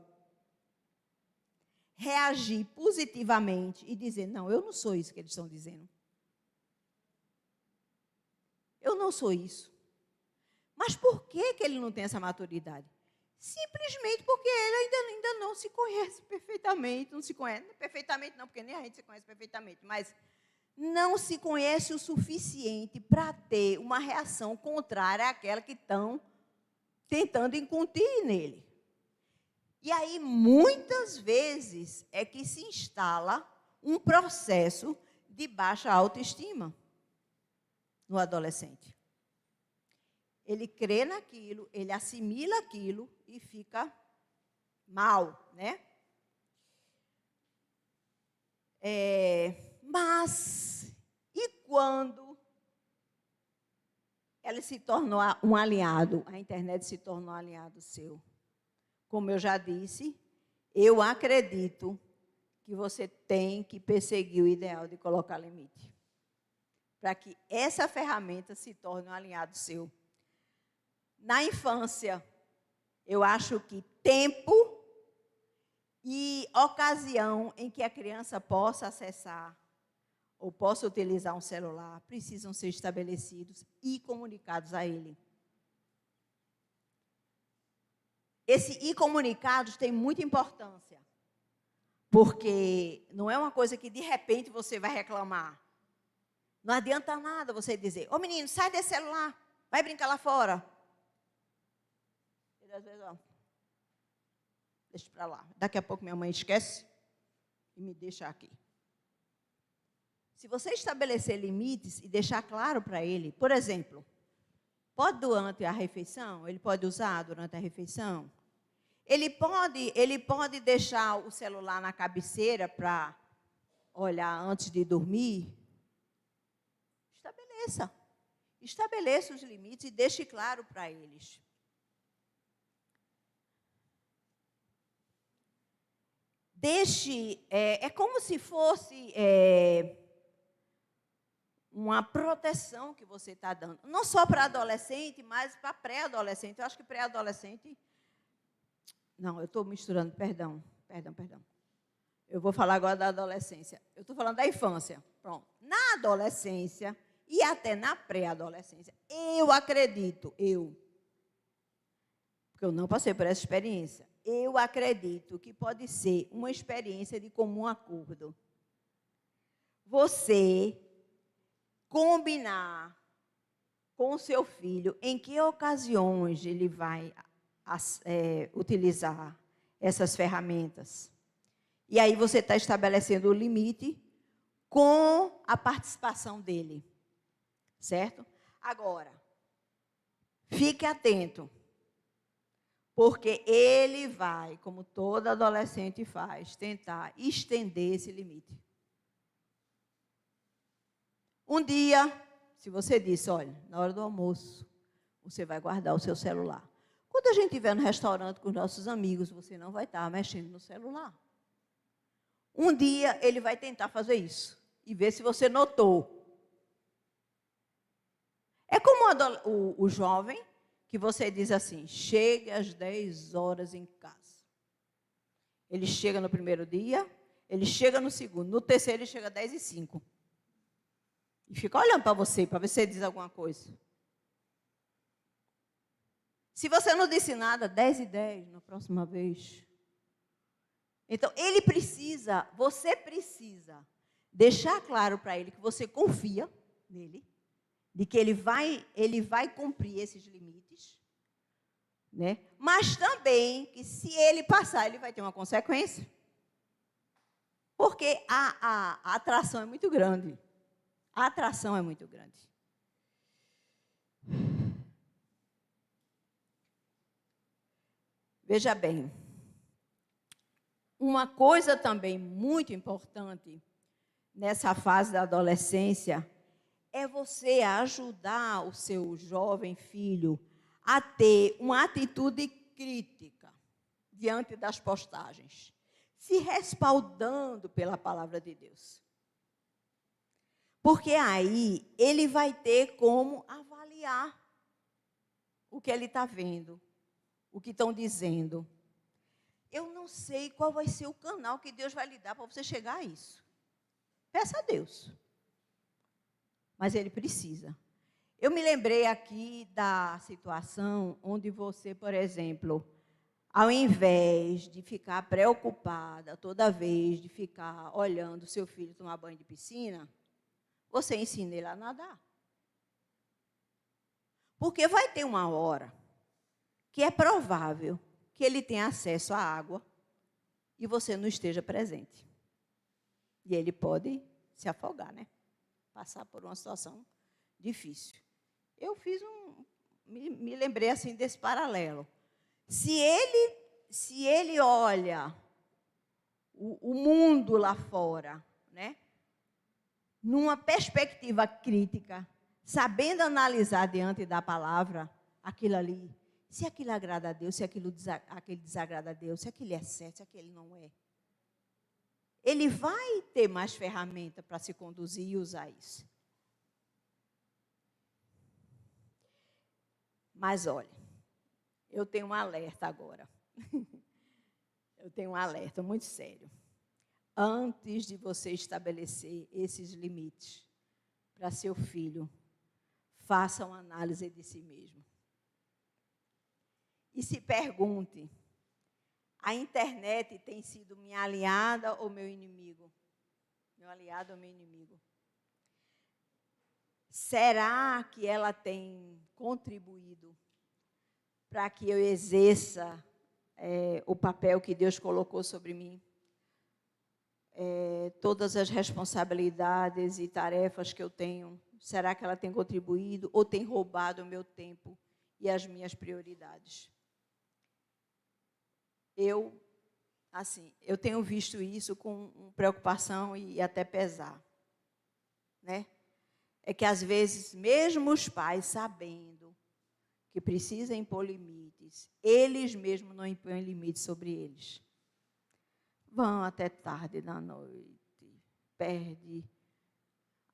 reagir positivamente e dizer, não, eu não sou isso que eles estão dizendo. Eu não sou isso. Mas por que ele não tem essa maturidade? Simplesmente porque ele ainda não se conhece perfeitamente. Não se conhece perfeitamente, não, porque nem a gente se conhece perfeitamente, mas não se conhece o suficiente para ter uma reação contrária àquela que estão tentando incutir nele. E aí, muitas vezes, é que se instala um processo de baixa autoestima no adolescente. Ele crê naquilo, ele assimila aquilo e fica mal, né? Mas, e quando ela se tornou um aliado, a internet se tornou um aliado seu? Como eu já disse, eu acredito que você tem que perseguir o ideal de colocar limite, para que essa ferramenta se torne um aliado seu. Na infância, eu acho que tempo e ocasião em que a criança possa acessar ou possa utilizar um celular precisam ser estabelecidos e comunicados a ele. Esse e comunicados tem muita importância, porque não é uma coisa que de repente você vai reclamar. Não adianta nada você dizer, ô menino, sai desse celular, vai brincar lá fora. E às vezes, ó, deixa para lá. Daqui a pouco minha mãe esquece e me deixa aqui. Se você estabelecer limites e deixar claro para ele, por exemplo, pode durante a refeição, ele pode usar durante a refeição, ele pode deixar o celular na cabeceira para olhar antes de dormir. Estabeleça os limites e deixe claro para eles. É como se fosse uma proteção que você está dando. Não só para adolescente, mas para pré-adolescente. Eu acho que pré-adolescente... Não, eu estou misturando, perdão. Eu vou falar agora da adolescência. Eu estou falando da infância. Pronto. Na adolescência e até na pré-adolescência, eu acredito, porque eu não passei por essa experiência, eu acredito que pode ser uma experiência de comum acordo. Você combinar com o seu filho em que ocasiões ele vai utilizar essas ferramentas. E aí você está estabelecendo o limite com a participação dele. Certo? Agora, fique atento, porque ele vai, como todo adolescente faz, tentar estender esse limite. Um dia, se você disse, olha, na hora do almoço, você vai guardar o seu celular. Quando a gente estiver no restaurante com os nossos amigos, você não vai estar mexendo no celular. Um dia, ele vai tentar fazer isso e ver se você notou. como o jovem que você diz assim, chegue às 10 horas em casa. Ele chega no primeiro dia, ele chega no segundo, no terceiro ele chega às 10h05. E fica olhando para você ver se você diz alguma coisa. Se você não disse nada, 10h10, na próxima vez. Então, você precisa deixar claro para ele que você confia nele, de que ele vai cumprir esses limites, né? Mas também que se ele passar, ele vai ter uma consequência. Porque a atração é muito grande. A atração é muito grande. Veja bem, uma coisa também muito importante nessa fase da adolescência é você ajudar o seu jovem filho a ter uma atitude crítica diante das postagens, se respaldando pela palavra de Deus. Porque aí ele vai ter como avaliar o que ele está vendo, o que estão dizendo. Eu não sei qual vai ser o canal que Deus vai lhe dar para você chegar a isso. Peça a Deus. Mas ele precisa. Eu me lembrei aqui da situação onde você, por exemplo, ao invés de ficar preocupada toda vez, de ficar olhando o seu filho tomar banho de piscina, você ensina ele a nadar. Porque vai ter uma hora que é provável que ele tenha acesso à água e você não esteja presente. E ele pode se afogar, né? Passar por uma situação difícil. Eu me lembrei assim desse paralelo. Se ele olha o mundo lá fora, né? Numa perspectiva crítica, sabendo analisar diante da palavra aquilo ali, se aquilo agrada a Deus, se aquele desagrada a Deus, se aquele é certo, se aquele não é. Ele vai ter mais ferramenta para se conduzir e usar isso. Mas, olha, eu tenho um alerta agora. Eu tenho um alerta muito sério. Antes de você estabelecer esses limites para seu filho, faça uma análise de si mesmo. E se pergunte, a internet tem sido minha aliada ou meu inimigo? Meu aliado ou meu inimigo? Será que ela tem contribuído para que eu exerça o papel que Deus colocou sobre mim? Todas as responsabilidades e tarefas que eu tenho, será que ela tem contribuído ou tem roubado o meu tempo e as minhas prioridades? Eu tenho visto isso com preocupação e até pesar, né? É que, às vezes, mesmo os pais sabendo que precisam impor limites, eles mesmos não impõem limites sobre eles. Vão até tarde da noite, perde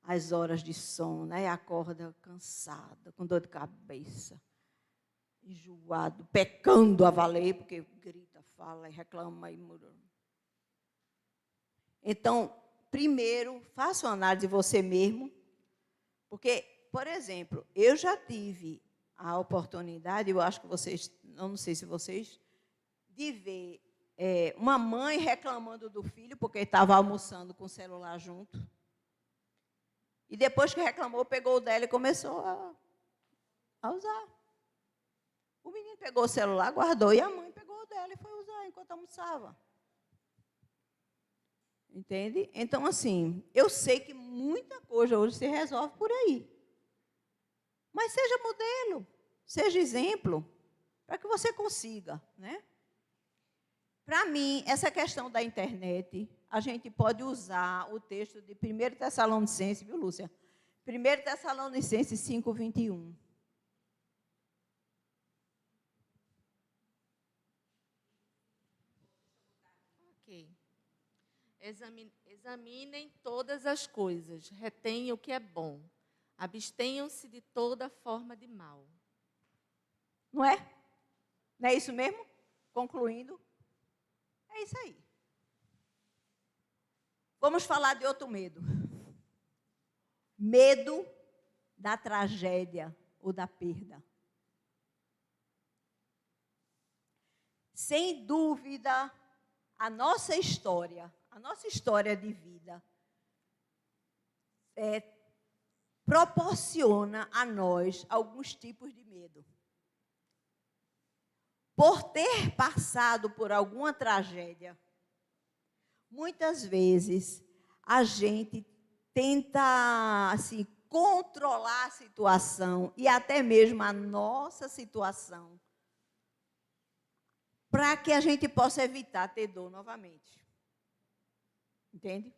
as horas de sono, né? Acorda cansada, com dor de cabeça, enjoado, pecando a valer, porque grita, fala e reclama e muda. Então, primeiro, faça uma análise de você mesmo, porque, por exemplo, eu já tive a oportunidade, eu acho que vocês, não sei se vocês, de ver uma mãe reclamando do filho porque estava almoçando com o celular junto. E depois que reclamou, pegou o dela e começou a usar. O menino pegou o celular, guardou, e a mãe pegou o dela e foi usar enquanto almoçava. Entende? Então, assim, eu sei que muita coisa hoje se resolve por aí. Mas seja modelo, seja exemplo, para que você consiga, né? Para mim, essa questão da internet, a gente pode usar o texto de 1 Tessalonicenses, viu, Lúcia? 1 Tessalonicenses 5:21. Ok. Examinem todas as coisas, retenham o que é bom. Abstenham-se de toda forma de mal. Não é? Não é isso mesmo? Concluindo, é isso aí. Vamos falar de outro medo. Medo da tragédia ou da perda. Sem dúvida, a nossa história de vida, proporciona a nós alguns tipos de medo. Por ter passado por alguma tragédia, muitas vezes a gente tenta, assim, controlar a situação e até mesmo a nossa situação para que a gente possa evitar ter dor novamente. Entende?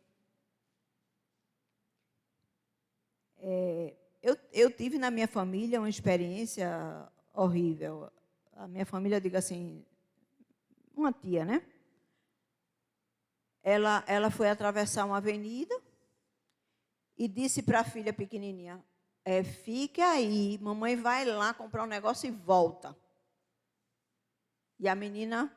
Eu tive na minha família uma experiência horrível. A minha família, eu digo assim, uma tia, né? Ela foi atravessar uma avenida e disse para a filha pequenininha, fique aí, mamãe vai lá comprar um negócio e volta. E a menina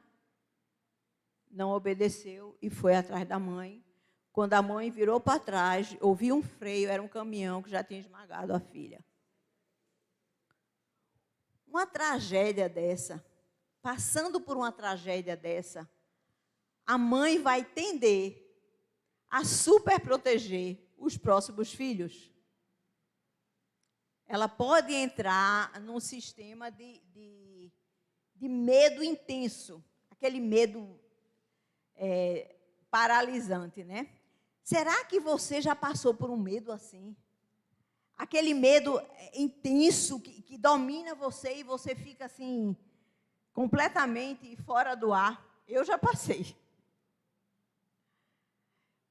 não obedeceu e foi atrás da mãe. Quando a mãe virou para trás, ouviu um freio, era um caminhão que já tinha esmagado a filha. Uma tragédia dessa, passando por uma tragédia dessa, a mãe vai tender a superproteger os próximos filhos. Ela pode entrar num sistema de medo intenso, aquele medo paralisante, né? Será que você já passou por um medo assim? Aquele medo intenso que domina você e você fica assim, completamente fora do ar. Eu já passei.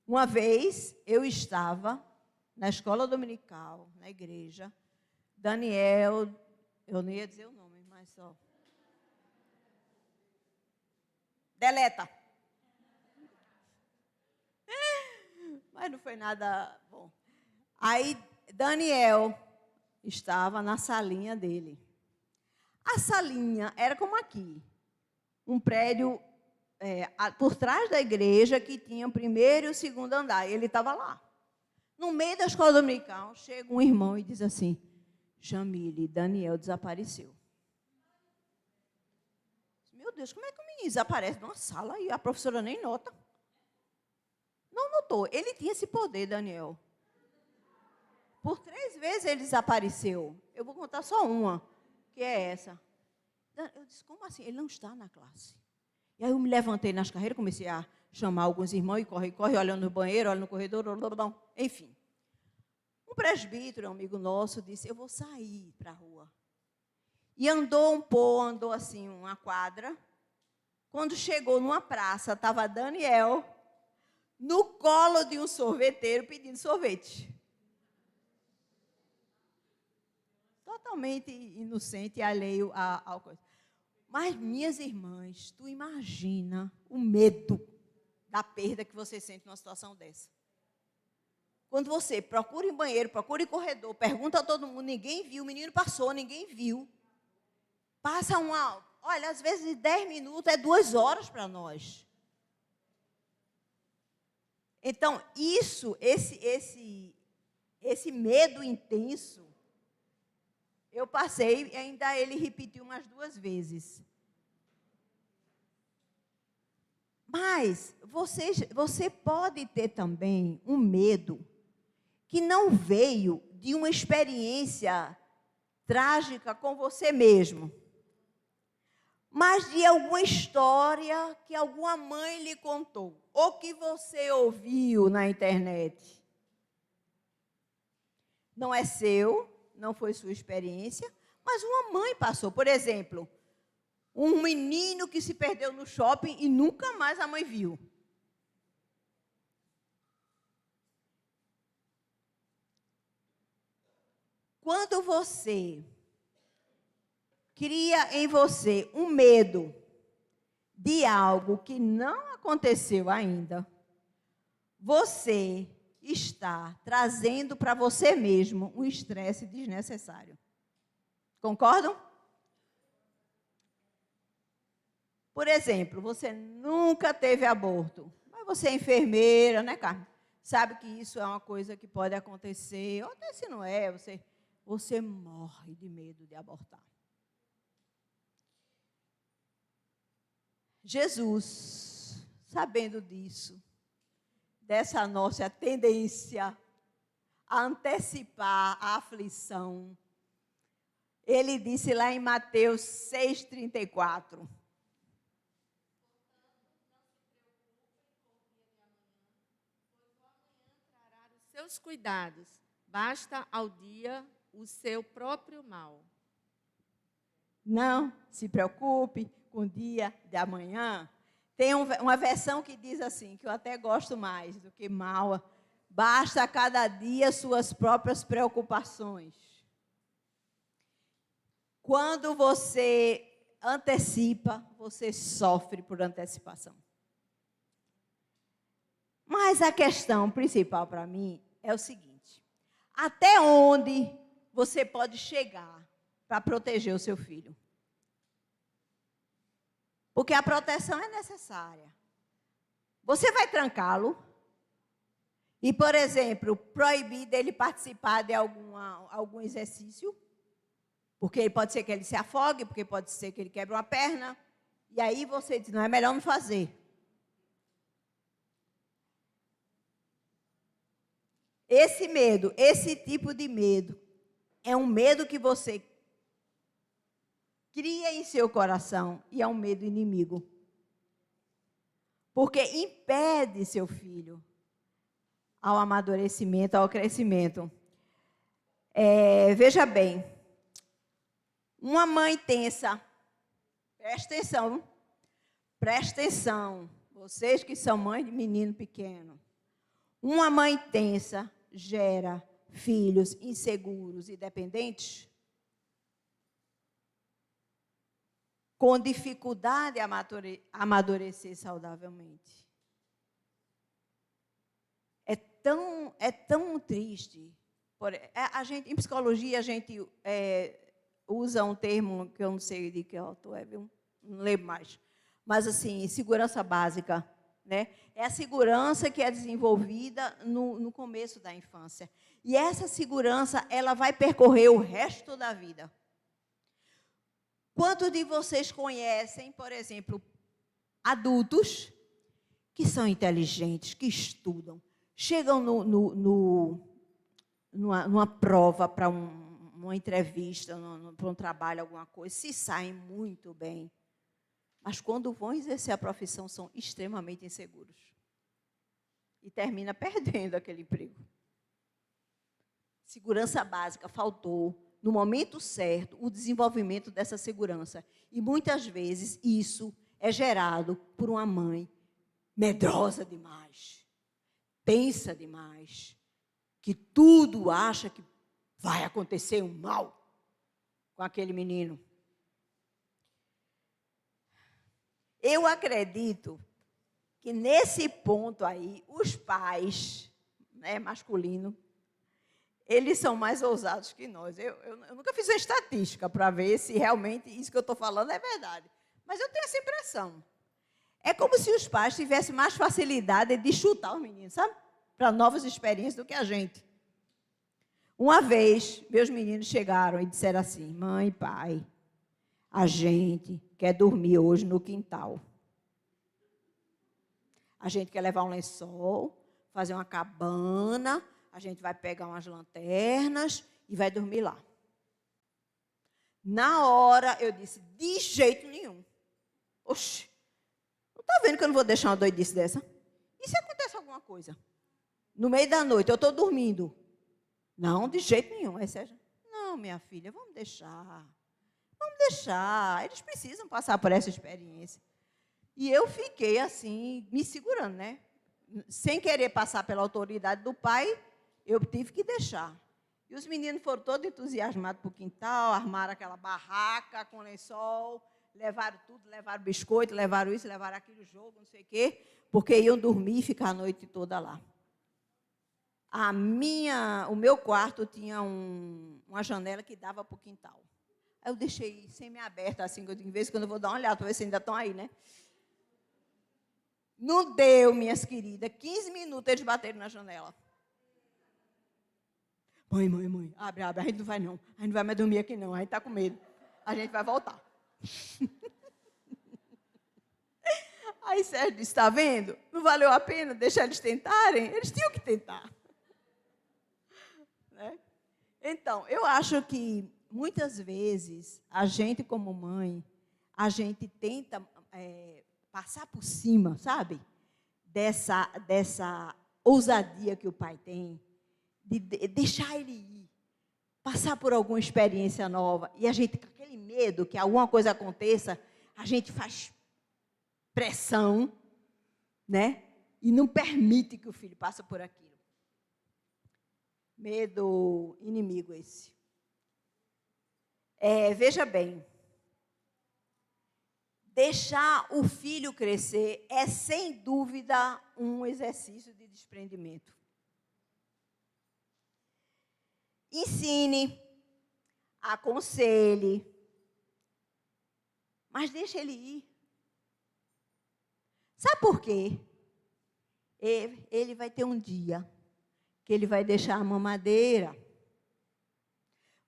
Uma vez eu estava na escola dominical, na igreja, Daniel, eu não ia dizer o nome, mas só. Deleta. Mas não foi nada bom. Aí Daniel estava na salinha dele. A salinha era como aqui, um prédio por trás da igreja que tinha o primeiro e o segundo andar. Ele estava lá. No meio da escola dominical, chega um irmão e diz assim, Jamile, Daniel desapareceu. Meu Deus, como é que o menino desaparece numa sala e a professora nem nota? Não notou. Ele tinha esse poder, Daniel. Por 3 vezes ele desapareceu. Eu vou contar só uma, que é essa. Eu disse, como assim? Ele não está na classe. E aí eu me levantei nas carreiras, comecei a chamar alguns irmãos, e corre, olhando no banheiro, olha no corredor, enfim. Um presbítero, um amigo nosso, disse, eu vou sair para a rua. E andou assim, uma quadra. Quando chegou numa praça, estava Daniel no colo de um sorveteiro pedindo sorvete. Totalmente inocente e alheio ao coisa. Mas, minhas irmãs, tu imagina o medo da perda que você sente numa situação dessa. Quando você procura em banheiro, procura em corredor, pergunta a todo mundo, ninguém viu, o menino passou, ninguém viu. Passa olha, às vezes 10 minutos é 2 horas para nós. Então, esse medo intenso, eu passei e ainda ele repetiu umas 2 vezes. Mas você pode ter também um medo que não veio de uma experiência trágica com você mesmo, mas de alguma história que alguma mãe lhe contou, ou que você ouviu na internet. Não é seu, não foi sua experiência, mas uma mãe passou. Por exemplo, um menino que se perdeu no shopping e nunca mais a mãe viu. Quando você cria em você um medo de algo que não aconteceu ainda, você está trazendo para você mesmo um estresse desnecessário. Concordam? Por exemplo, você nunca teve aborto, mas você é enfermeira, né, Carmen? Sabe que isso é uma coisa que pode acontecer, ou até se não é, você morre de medo de abortar. Jesus, sabendo disso, dessa nossa tendência a antecipar a aflição, ele disse lá em Mateus 6,34, seus cuidados, basta ao dia o seu próprio mal. não se preocupe com o dia de amanhã. Tem uma versão que diz assim, que eu até gosto mais do que mal, basta a cada dia suas próprias preocupações. Quando você antecipa, você sofre por antecipação. Mas a questão principal para mim é o seguinte: até onde você pode chegar para proteger o seu filho? Porque a proteção é necessária. Você vai trancá-lo e, por exemplo, proibir dele participar de algum exercício, porque pode ser que ele se afogue, porque pode ser que ele quebre uma perna, e aí você diz, não, é melhor não fazer. Esse medo, esse tipo de medo, é um medo que você cria em seu coração e é um medo inimigo. Porque impede seu filho ao amadurecimento, ao crescimento. Veja bem, uma mãe tensa, presta atenção, vocês que são mães de menino pequeno, uma mãe tensa gera filhos inseguros e dependentes, com dificuldade a amadurecer saudavelmente. É tão triste. Em psicologia, a gente usa um termo que eu não sei de que autor é, não lembro mais. Mas, assim, segurança básica. Né? É a segurança que é desenvolvida no começo da infância. E essa segurança, ela vai percorrer o resto da vida. Quantos de vocês conhecem, por exemplo, adultos que são inteligentes, que estudam, chegam numa prova para uma entrevista, para um trabalho, alguma coisa, se saem muito bem. Mas quando vão exercer a profissão, são extremamente inseguros. E termina perdendo aquele emprego. Segurança básica, faltou, no momento certo, o desenvolvimento dessa segurança. E muitas vezes isso é gerado por uma mãe medrosa demais, tensa demais, que tudo acha que vai acontecer um mal com aquele menino. Eu acredito que nesse ponto aí, os pais, né, masculinos, eles são mais ousados que nós. Eu nunca fiz uma estatística para ver se realmente isso que eu estou falando é verdade. Mas eu tenho essa impressão. É como se os pais tivessem mais facilidade de chutar os meninos, sabe? Para novas experiências do que a gente. Uma vez, meus meninos chegaram e disseram assim, mãe, pai, a gente quer dormir hoje no quintal. A gente quer levar um lençol, fazer uma cabana, a gente vai pegar umas lanternas e vai dormir lá. Na hora, eu disse, de jeito nenhum. Oxe, não está vendo que eu não vou deixar uma doidice dessa? E se acontece alguma coisa? No meio da noite, eu estou dormindo. Não, de jeito nenhum. Aí Sérgio, não, minha filha, vamos deixar. Vamos deixar. Eles precisam passar por essa experiência. E eu fiquei assim, me segurando, né? Sem querer passar pela autoridade do pai, eu tive que deixar. E os meninos foram todos entusiasmados para o quintal, armaram aquela barraca com lençol, levaram tudo, levaram biscoito, levaram isso, levaram aquele jogo, não sei o quê, porque iam dormir e ficar a noite toda lá. O meu quarto tinha uma janela que dava para o quintal. Aí eu deixei semi-aberta, assim, que eu digo, de vez em quando eu vou dar uma olhada para ver se ainda estão aí, né? Não deu, minhas queridas. 15 minutos eles bateram na janela. Mãe, abre, a gente não vai não. A gente não vai mais dormir aqui não, a gente está com medo. A gente vai voltar. Aí Sérgio disse, está vendo? Não valeu a pena deixar eles tentarem? Eles tinham que tentar. Né? Então, eu acho que, muitas vezes, a gente como mãe, a gente tenta passar por cima, sabe? Dessa ousadia que o pai tem, de deixar ele ir, passar por alguma experiência nova, e a gente, com aquele medo que alguma coisa aconteça, a gente faz pressão, né? E não permite que o filho passe por aquilo. Medo inimigo esse. Veja bem, deixar o filho crescer é, sem dúvida, um exercício de desprendimento. Ensine, aconselhe, mas deixe ele ir. Sabe por quê? Ele vai ter um dia que ele vai deixar a mamadeira.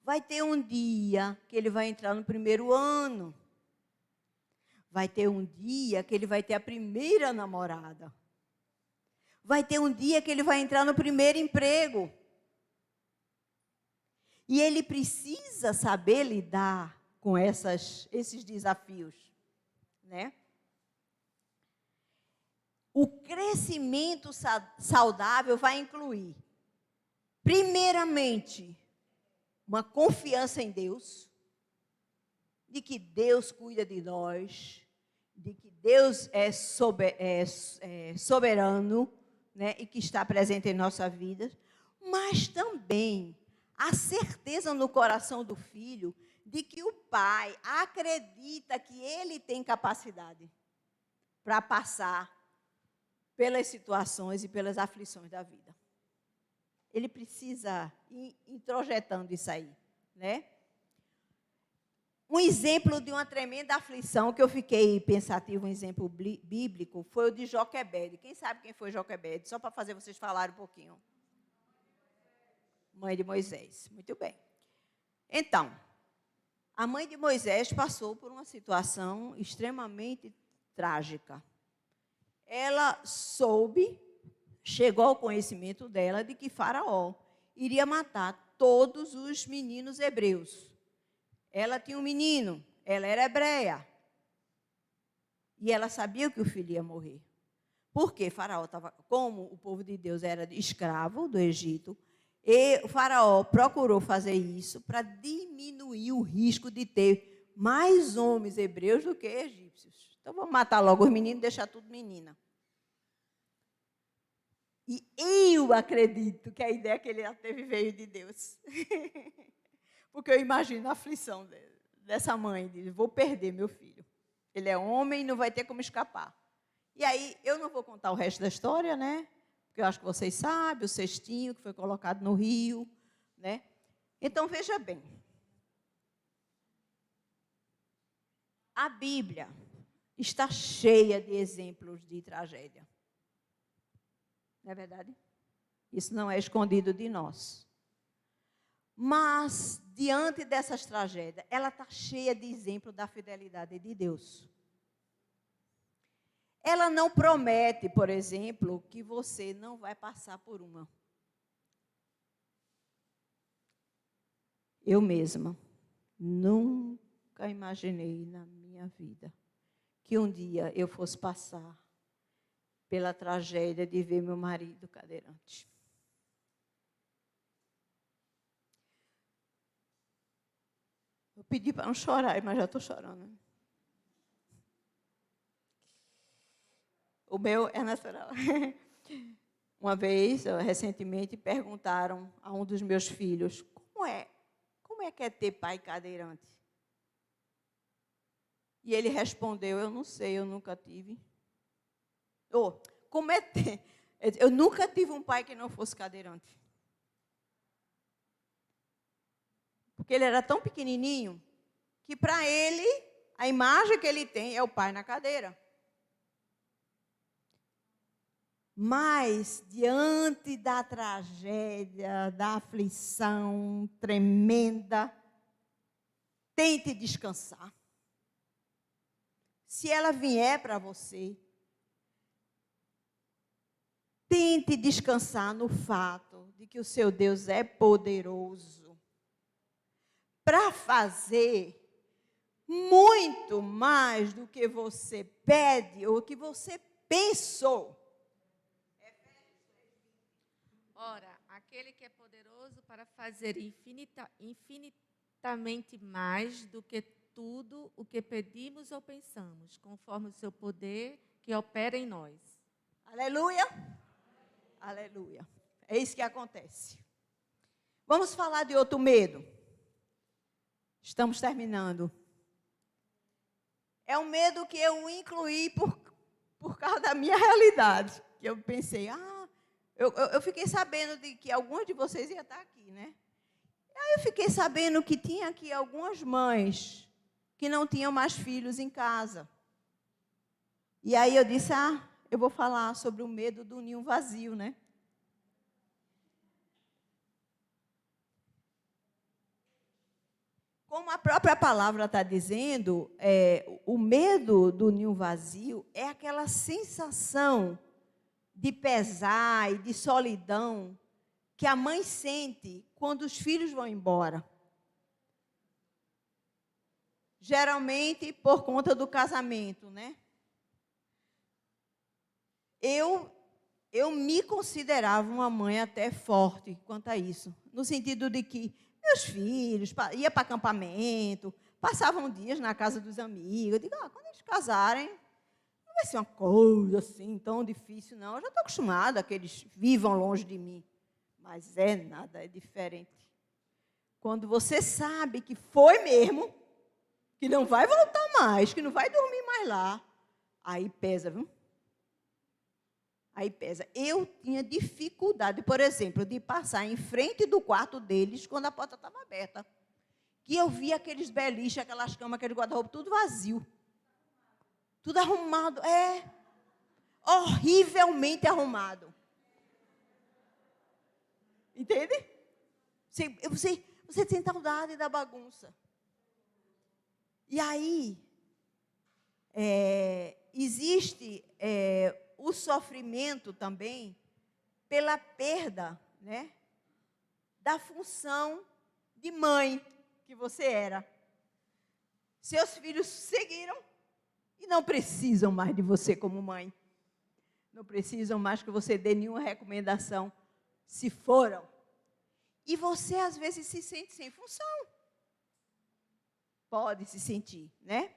Vai ter um dia que ele vai entrar no primeiro ano. Vai ter um dia que ele vai ter a primeira namorada. Vai ter um dia que ele vai entrar no primeiro emprego. E ele precisa saber lidar com esses desafios, né? O crescimento saudável vai incluir, primeiramente, uma confiança em Deus, de que Deus cuida de nós, de que Deus é soberano, né, e que está presente em nossa vida, mas também a certeza no coração do filho de que o pai acredita que ele tem capacidade para passar pelas situações e pelas aflições da vida. Ele precisa ir introjetando isso aí, né? Um exemplo de uma tremenda aflição que eu fiquei pensativo, um exemplo bíblico, foi o de Joquebede. Quem sabe quem foi Joquebede? Só para fazer vocês falarem um pouquinho. Mãe de Moisés. Muito bem. Então, a mãe de Moisés passou por uma situação extremamente trágica. Ela chegou ao conhecimento dela de que Faraó iria matar todos os meninos hebreus. Ela tinha um menino, ela era hebreia. E ela sabia que o filho ia morrer. Porque Faraó estava, como o povo de Deus era escravo do Egito, e o Faraó procurou fazer isso para diminuir o risco de ter mais homens hebreus do que egípcios. Então, vamos matar logo os meninos e deixar tudo menina. E eu acredito que a ideia que ele teve veio de Deus. Porque eu imagino a aflição dessa mãe, de vou perder meu filho. Ele é homem e não vai ter como escapar. E aí, eu não vou contar o resto da história, né? Porque eu acho que vocês sabem, o cestinho que foi colocado no rio, né? Então, veja bem. A Bíblia está cheia de exemplos de tragédia. Não é verdade? Isso não é escondido de nós. Mas, diante dessas tragédias, ela está cheia de exemplos da fidelidade de Deus. Ela não promete, por exemplo, que você não vai passar por uma. Eu mesma nunca imaginei na minha vida que um dia eu fosse passar pela tragédia de ver meu marido cadeirante. Eu pedi para não chorar, mas já estou chorando. O meu é natural. Uma vez, recentemente, perguntaram a um dos meus filhos, como é que é ter pai cadeirante? E ele respondeu, eu não sei, eu nunca tive. Como é ter... Eu nunca tive um pai que não fosse cadeirante. Porque ele era tão pequenininho que para ele, a imagem que ele tem é o pai na cadeira. Mas, diante da tragédia, da aflição tremenda, tente descansar. Se ela vier para você, tente descansar no fato de que o seu Deus é poderoso para fazer muito mais do que você pede ou que você pensou. Ora, aquele que é poderoso para fazer infinitamente mais do que tudo o que pedimos ou pensamos, conforme o seu poder que opera em nós. Aleluia. Aleluia. É isso que acontece. Vamos falar de outro medo. Estamos terminando. É um medo que eu incluí por causa da minha realidade. Que eu pensei, eu fiquei sabendo de que alguns de vocês iam estar aqui, né? Aí eu fiquei sabendo que tinha aqui algumas mães que não tinham mais filhos em casa. E aí eu disse, eu vou falar sobre o medo do ninho vazio, né? Como a própria palavra está dizendo, o medo do ninho vazio é aquela sensação de pesar e de solidão que a mãe sente quando os filhos vão embora. Geralmente por conta do casamento, né? Eu me considerava uma mãe até forte quanto a isso, no sentido de que meus filhos iam para acampamento, passavam dias na casa dos amigos. Eu digo, quando eles casarem, não vai ser uma coisa assim tão difícil, não. Eu já estou acostumada a que eles vivam longe de mim. Mas é diferente. Quando você sabe que foi mesmo, que não vai voltar mais, que não vai dormir mais lá, aí pesa, viu? Aí pesa. Eu tinha dificuldade, por exemplo, de passar em frente do quarto deles quando a porta estava aberta. Que eu via aqueles beliches, aquelas camas, aquele guarda-roupa, tudo vazio. Tudo arrumado. Horrivelmente arrumado. Entende? Você tem saudade da bagunça. E aí, existe o sofrimento também pela perda, né, da função de mãe que você era. Seus filhos seguiram e não precisam mais de você como mãe. Não precisam mais que você dê nenhuma recomendação, se foram. E você, às vezes, se sente sem função. Pode se sentir, né?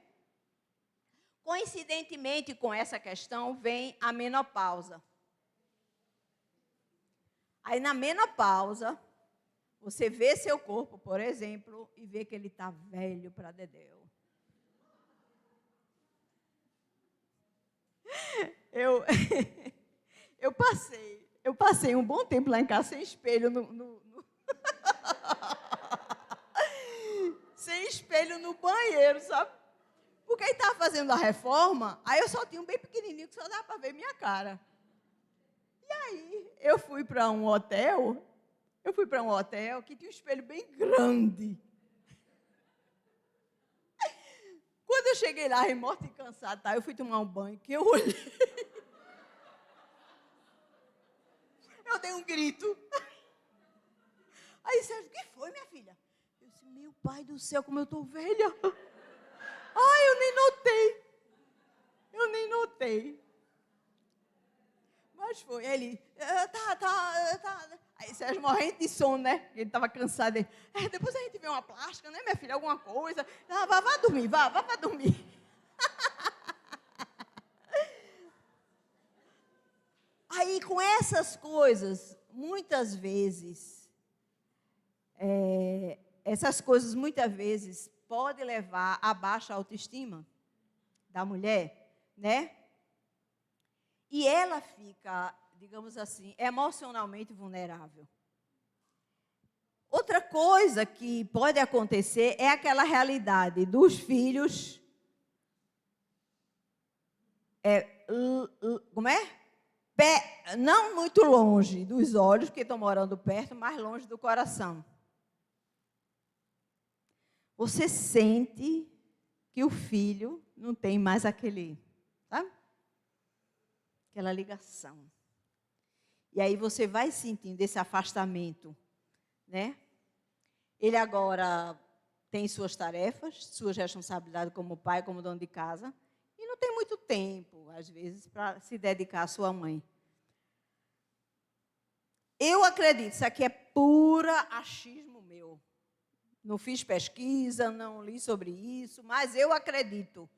Coincidentemente com essa questão, vem a menopausa. Aí, na menopausa, você vê seu corpo, por exemplo, e vê que ele está velho para dedéu. Eu passei um bom tempo lá em casa sem espelho sem espelho no banheiro, sabe? Porque aí estava fazendo a reforma, aí eu só tinha um bem pequenininho que só dava para ver minha cara. E aí eu fui para um hotel que tinha um espelho bem grande. Quando eu cheguei lá, morta e cansada, eu fui tomar um banho, que eu olhei. Eu dei um grito. Aí, Sérgio, o que foi, minha filha? Eu disse, meu pai do céu, como eu estou velha. Eu nem notei. Mas foi, ele, tá. Aí, Sérgio morrendo de sono, né? Ele estava cansado. Depois a gente vê uma plástica, né, minha filha? Alguma coisa. Vá dormir, vá para dormir. Aí, com essas coisas, muitas vezes, podem levar a baixa autoestima da mulher, né? E ela fica digamos assim, emocionalmente vulnerável. Outra coisa que pode acontecer é aquela realidade dos filhos, como é? Não muito longe dos olhos, porque estão morando perto, mas longe do coração. Você sente que o filho não tem mais aquele, sabe? Aquela ligação. E aí você vai sentindo esse afastamento, né? Ele agora tem suas tarefas, suas responsabilidades como pai, como dono de casa, e não tem muito tempo, às vezes, para se dedicar à sua mãe. Eu acredito, isso aqui é pura achismo meu. Não fiz pesquisa, não li sobre isso, mas eu acredito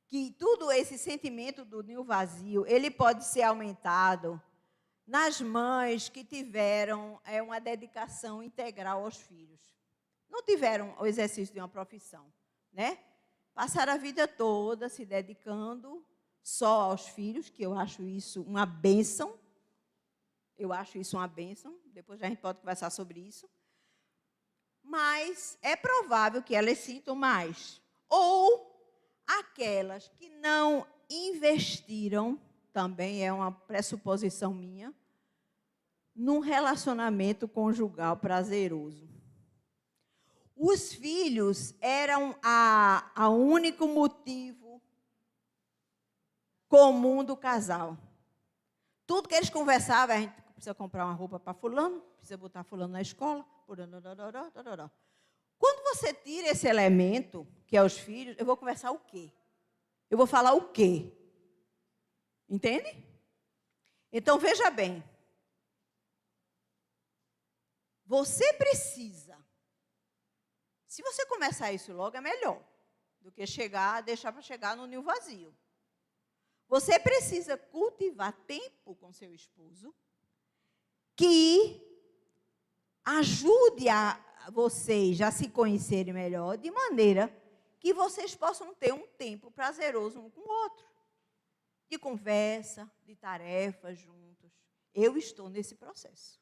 que tudo esse sentimento do ninho vazio, ele pode ser aumentado nas mães que tiveram uma dedicação integral aos filhos. Não tiveram o exercício de uma profissão, né? Passaram a vida toda se dedicando só aos filhos, que eu acho isso uma bênção. Eu acho isso uma bênção. Depois a gente pode conversar sobre isso. Mas é provável que elas sintam mais. Ou aquelas que não investiram, também é uma pressuposição minha, num relacionamento conjugal prazeroso. Os filhos eram o único motivo comum do casal. Tudo que eles conversavam, a gente precisa comprar uma roupa para fulano, precisa botar fulano na escola. Quando você tira esse elemento, que é os filhos, eu vou conversar o quê? Eu vou falar o quê? Entende? Então, veja bem. Você precisa. Se você começar isso logo, é melhor do que deixar para chegar no ninho vazio. Você precisa cultivar tempo com seu esposo que ajude a vocês a se conhecerem melhor, de maneira que vocês possam ter um tempo prazeroso um com o outro, de conversa, de tarefas juntos. Eu estou nesse processo.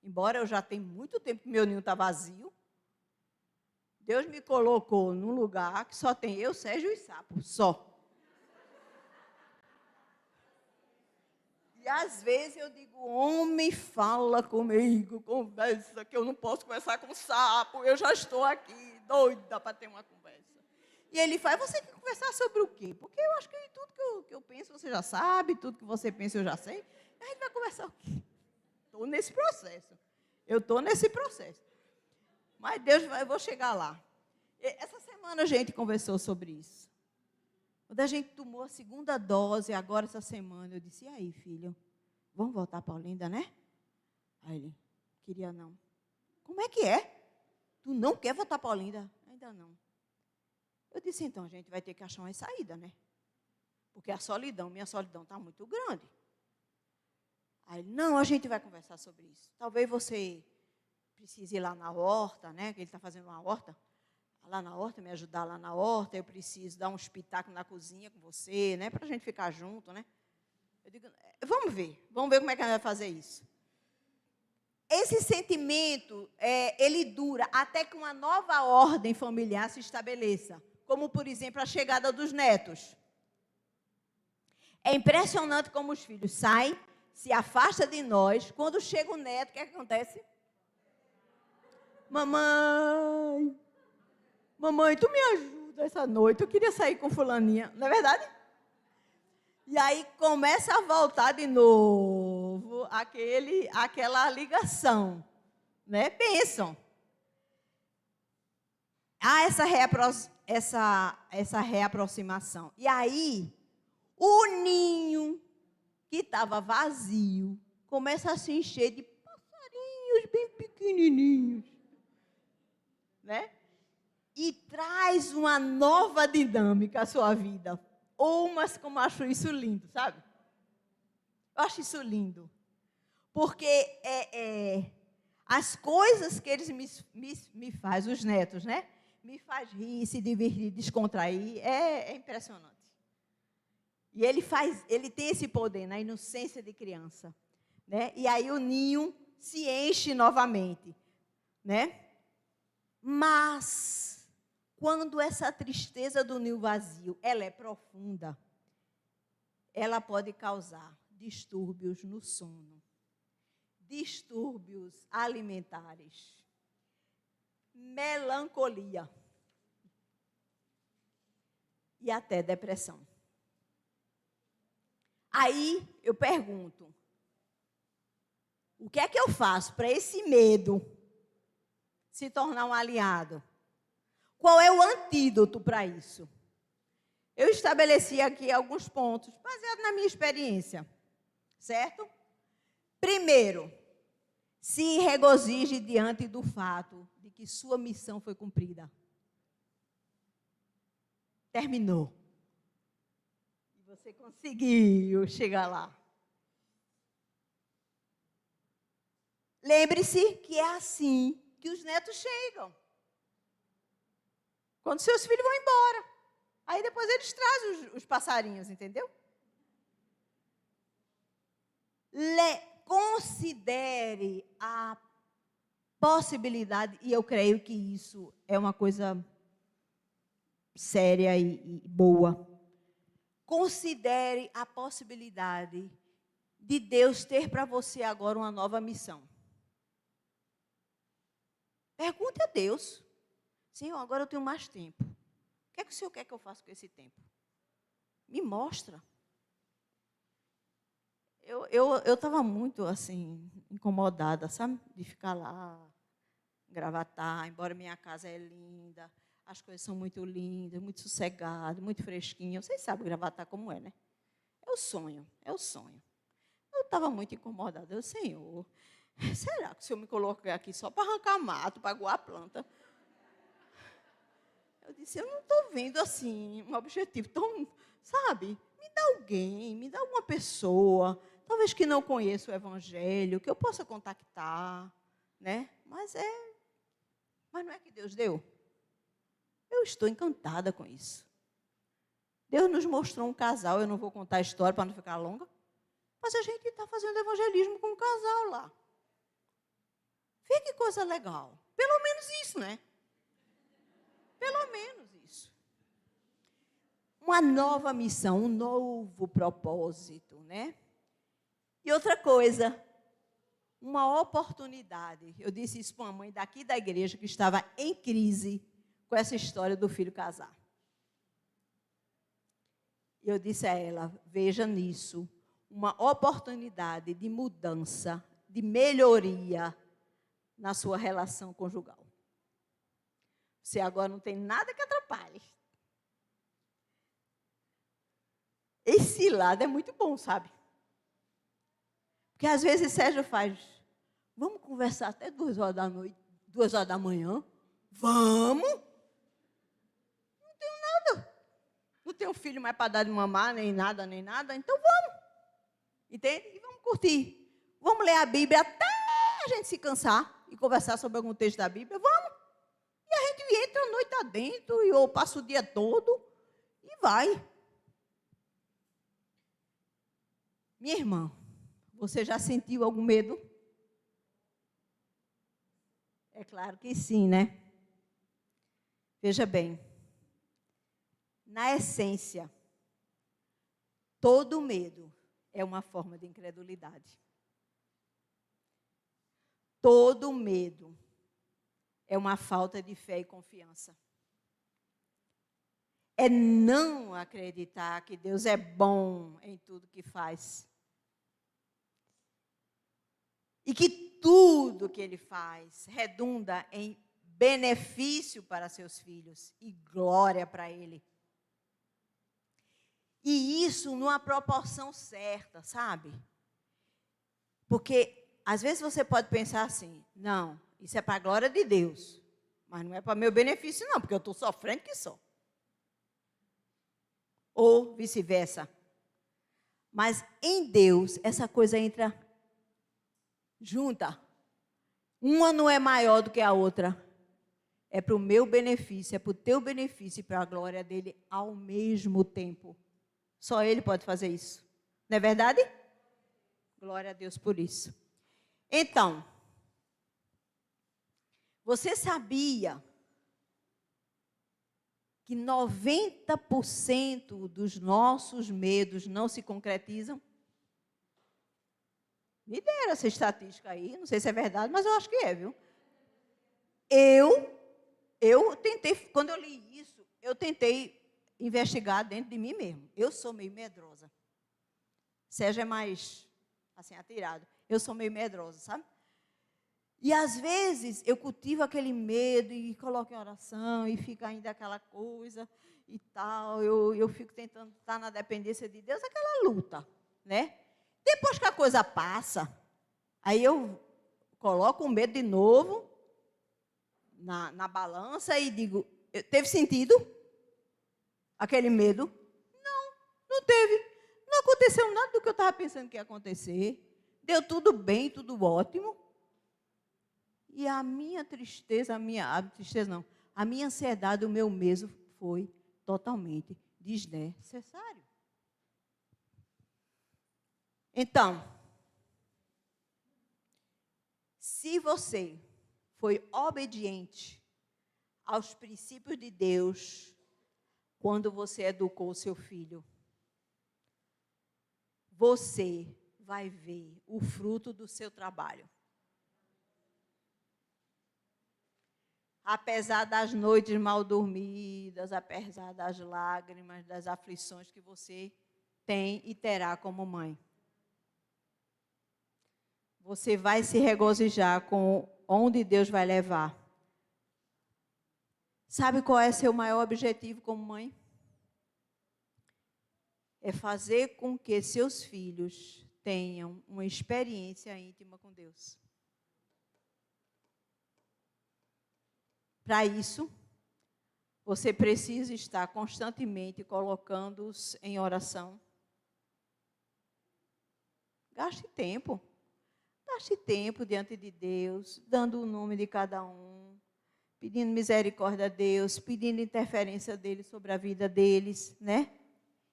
Embora eu já tenha muito tempo que meu ninho está vazio, Deus me colocou num lugar que só tem eu, Sérgio e Sapo, só. E às vezes eu digo, homem, fala comigo, conversa, que eu não posso conversar com o sapo, eu já estou aqui, doida para ter uma conversa. E ele faz, você quer conversar sobre o quê? Porque eu acho que tudo que eu penso você já sabe, tudo que você pensa eu já sei. A gente vai conversar o quê? Estou nesse processo. Eu estou nesse processo. Mas Deus, eu vou chegar lá. Essa semana a gente conversou sobre isso. Quando a gente tomou a segunda dose, agora essa semana, eu disse, e aí, filho, vamos voltar para Olinda, né? Aí ele, queria não. Como é que é? Tu não quer voltar para Olinda? Ainda não. Eu disse, então, a gente vai ter que achar uma saída, né? Porque a solidão, minha solidão está muito grande. Aí ele, não, a gente vai conversar sobre isso. Talvez você precise ir lá na horta, né? Que ele está fazendo uma horta. Lá na horta, me ajudar lá na horta, eu preciso dar um espetáculo na cozinha com você, né? Para a gente ficar junto, né? Eu digo, vamos ver como é que a gente vai fazer isso. Esse sentimento, ele dura até que uma nova ordem familiar se estabeleça, como, por exemplo, a chegada dos netos. É impressionante como os filhos saem, se afastam de nós, quando chega o neto, o que acontece? Mamãe, tu me ajuda essa noite, eu queria sair com fulaninha, não é verdade? E aí começa a voltar de novo aquela ligação, né? Pensam. Há essa reaproximação. E aí, o ninho que estava vazio começa a se encher de passarinhos bem pequenininhos, né? E traz uma nova dinâmica à sua vida. Mas como eu acho isso lindo, sabe? Eu acho isso lindo. Porque as coisas que eles me fazem, os netos, né? Me faz rir, se divertir, descontrair, é impressionante. E ele tem esse poder na inocência de criança. né? E aí o ninho se enche novamente, né? Mas quando essa tristeza do ninho vazio, ela é profunda, ela pode causar distúrbios no sono, distúrbios alimentares, melancolia e até depressão. Aí eu pergunto, o que é que eu faço para esse medo se tornar um aliado? Qual é o antídoto para isso? Eu estabeleci aqui alguns pontos, baseado na minha experiência, certo? Primeiro, se regozije diante do fato de que sua missão foi cumprida. Terminou. E você conseguiu chegar lá. Lembre-se que é assim que os netos chegam. Quando seus filhos vão embora. Aí depois eles trazem os passarinhos, entendeu? Considere a possibilidade, e eu creio que isso é uma coisa séria e boa. Considere a possibilidade de Deus ter para você agora uma nova missão. Pergunte a Deus. Senhor, agora eu tenho mais tempo. O que é que o Senhor quer que eu faça com esse tempo? Me mostra. Eu estava muito, assim, incomodada, sabe? De ficar lá, gravatar, embora minha casa é linda, as coisas são muito lindas, muito sossegado, muito fresquinho. Vocês sabem gravatar como é, né? É o sonho, é o sonho. Eu estava muito incomodada. Eu, Senhor, será que o Senhor me colocou aqui só para arrancar mato, para aguar a planta? Eu disse, eu não estou vendo assim um objetivo tão, sabe? Me dá alguém, me dá uma pessoa, talvez que não conheça o Evangelho, que eu possa contactar, né? Mas não é que Deus deu? Eu estou encantada com isso. Deus nos mostrou um casal, eu não vou contar a história para não ficar longa, mas a gente está fazendo evangelismo com um casal lá. Vê que coisa legal. Pelo menos isso, né? Pelo menos isso. Uma nova missão, um novo propósito, né? E outra coisa, uma oportunidade. Eu disse isso para uma mãe daqui da igreja que estava em crise com essa história do filho casar. E eu disse a ela, veja nisso, uma oportunidade de mudança, de melhoria na sua relação conjugal. Você agora não tem nada que atrapalhe. Esse lado é muito bom, sabe? Porque às vezes Sérgio faz, vamos conversar até 2 horas da noite, 2 horas da manhã? Vamos! Não tenho nada. Não tenho filho mais para dar de mamar, nem nada, então vamos. Entende? E vamos curtir. Vamos ler a Bíblia até a gente se cansar e conversar sobre algum texto da Bíblia, vamos. E a gente entra a noite adentro, ou passa o dia todo, e vai. Minha irmã, você já sentiu algum medo? É claro que sim, né? Veja bem, na essência, todo medo é uma forma de incredulidade. Todo medo é uma falta de fé e confiança. É não acreditar que Deus é bom em tudo que faz. E que tudo que Ele faz redunda em benefício para seus filhos e glória para Ele. E isso numa proporção certa, sabe? Porque às vezes você pode pensar assim, não, isso é para a glória de Deus, mas não é para meu benefício não, porque eu estou sofrendo que só. Ou vice-versa. Mas em Deus, essa coisa entra junta. Uma não é maior do que a outra. É para o meu benefício, é para o teu benefício e para a glória dele ao mesmo tempo. Só Ele pode fazer isso. Não é verdade? Glória a Deus por isso. Então, você sabia que 90% dos nossos medos não se concretizam? Me deram essa estatística aí, não sei se é verdade, mas eu acho que é, viu? Eu tentei, quando eu li isso, eu tentei investigar dentro de mim mesmo. Eu sou meio medrosa. Sérgio é mais, assim, atirado. Eu sou meio medrosa, sabe? E, às vezes, eu cultivo aquele medo e coloco em oração e fica ainda aquela coisa e tal. Eu fico tentando estar na dependência de Deus, aquela luta, né? Depois que a coisa passa, aí eu coloco o medo de novo na balança e digo, teve sentido aquele medo? Não teve. Não aconteceu nada do que eu estava pensando que ia acontecer. Deu tudo bem, tudo ótimo. E a minha tristeza, a minha ansiedade, o meu medo foi totalmente desnecessário. Então, se você foi obediente aos princípios de Deus quando você educou o seu filho, você vai ver o fruto do seu trabalho. Apesar das noites mal dormidas, apesar das lágrimas, das aflições que você tem e terá como mãe. Você vai se regozijar com onde Deus vai levar. Sabe qual é seu maior objetivo como mãe? É fazer com que seus filhos tenham uma experiência íntima com Deus. Para isso, você precisa estar constantemente colocando-os em oração. Gaste tempo. Gaste tempo diante de Deus, dando o nome de cada um, pedindo misericórdia a Deus, pedindo interferência dele sobre a vida deles, né?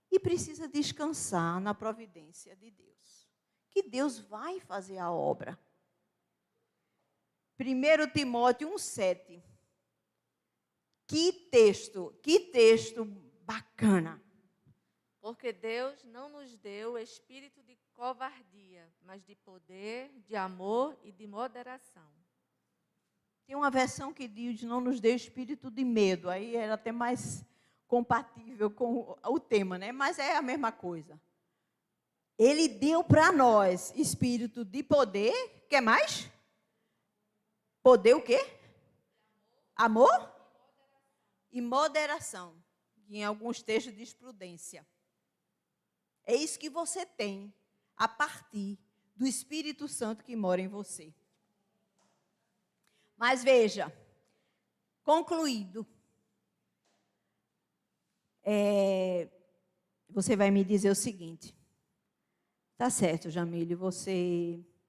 E precisa descansar na providência de Deus. Que Deus vai fazer a obra. 1 Timóteo 1,7. Que texto bacana. Porque Deus não nos deu espírito de covardia, mas de poder, de amor e de moderação. Tem uma versão que diz, não nos deu espírito de medo. Aí era até mais compatível com o tema, né? Mas é a mesma coisa. Ele deu para nós espírito de poder. Quer mais? Poder o quê? Amor? E moderação. Em alguns textos diz prudência. É isso que você tem a partir do Espírito Santo que mora em você. Mas veja, concluído, você vai me dizer o seguinte. Tá certo, Jamile,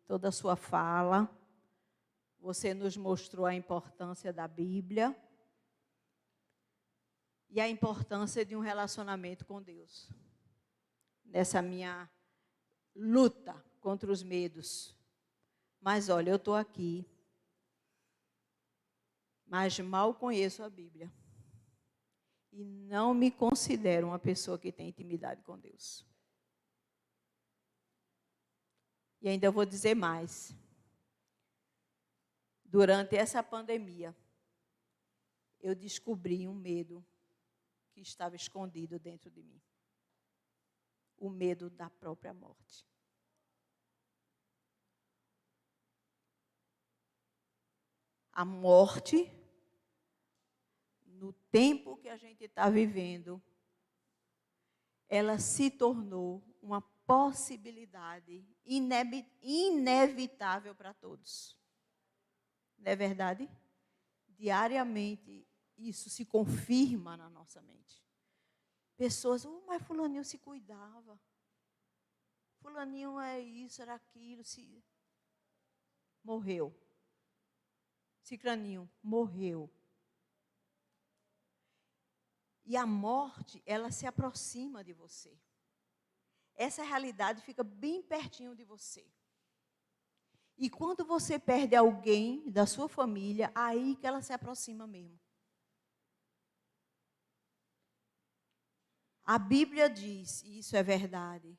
toda a sua fala, você nos mostrou a importância da Bíblia e a importância de um relacionamento com Deus. Nessa minha luta contra os medos. Mas olha, eu estou aqui, mas mal conheço a Bíblia. E não me considero uma pessoa que tem intimidade com Deus. E ainda vou dizer mais. Durante essa pandemia, eu descobri um medo que estava escondido dentro de mim. O medo da própria morte. A morte, no tempo que a gente está vivendo, ela se tornou uma possibilidade inevitável para todos. Não é verdade? Diariamente, isso se confirma na nossa mente. Pessoas, mas fulaninho se cuidava. Fulaninho é isso, era aquilo. Morreu. Cicraninho morreu. E a morte, ela se aproxima de você. essa realidade fica bem pertinho de você. E quando você perde alguém da sua família, aí que ela se aproxima mesmo. A Bíblia diz, e isso é verdade,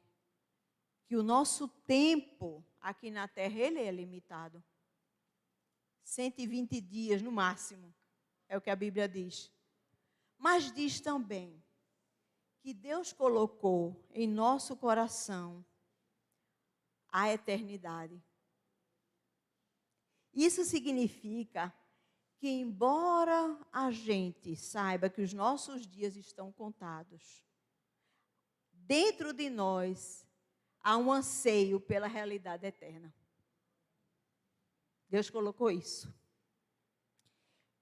que o nosso tempo aqui na Terra, ele é limitado. 120 dias no máximo, é o que a Bíblia diz. Mas diz também que Deus colocou em nosso coração a eternidade. Isso significa que, embora a gente saiba que os nossos dias estão contados, dentro de nós há um anseio pela realidade eterna. Deus colocou isso.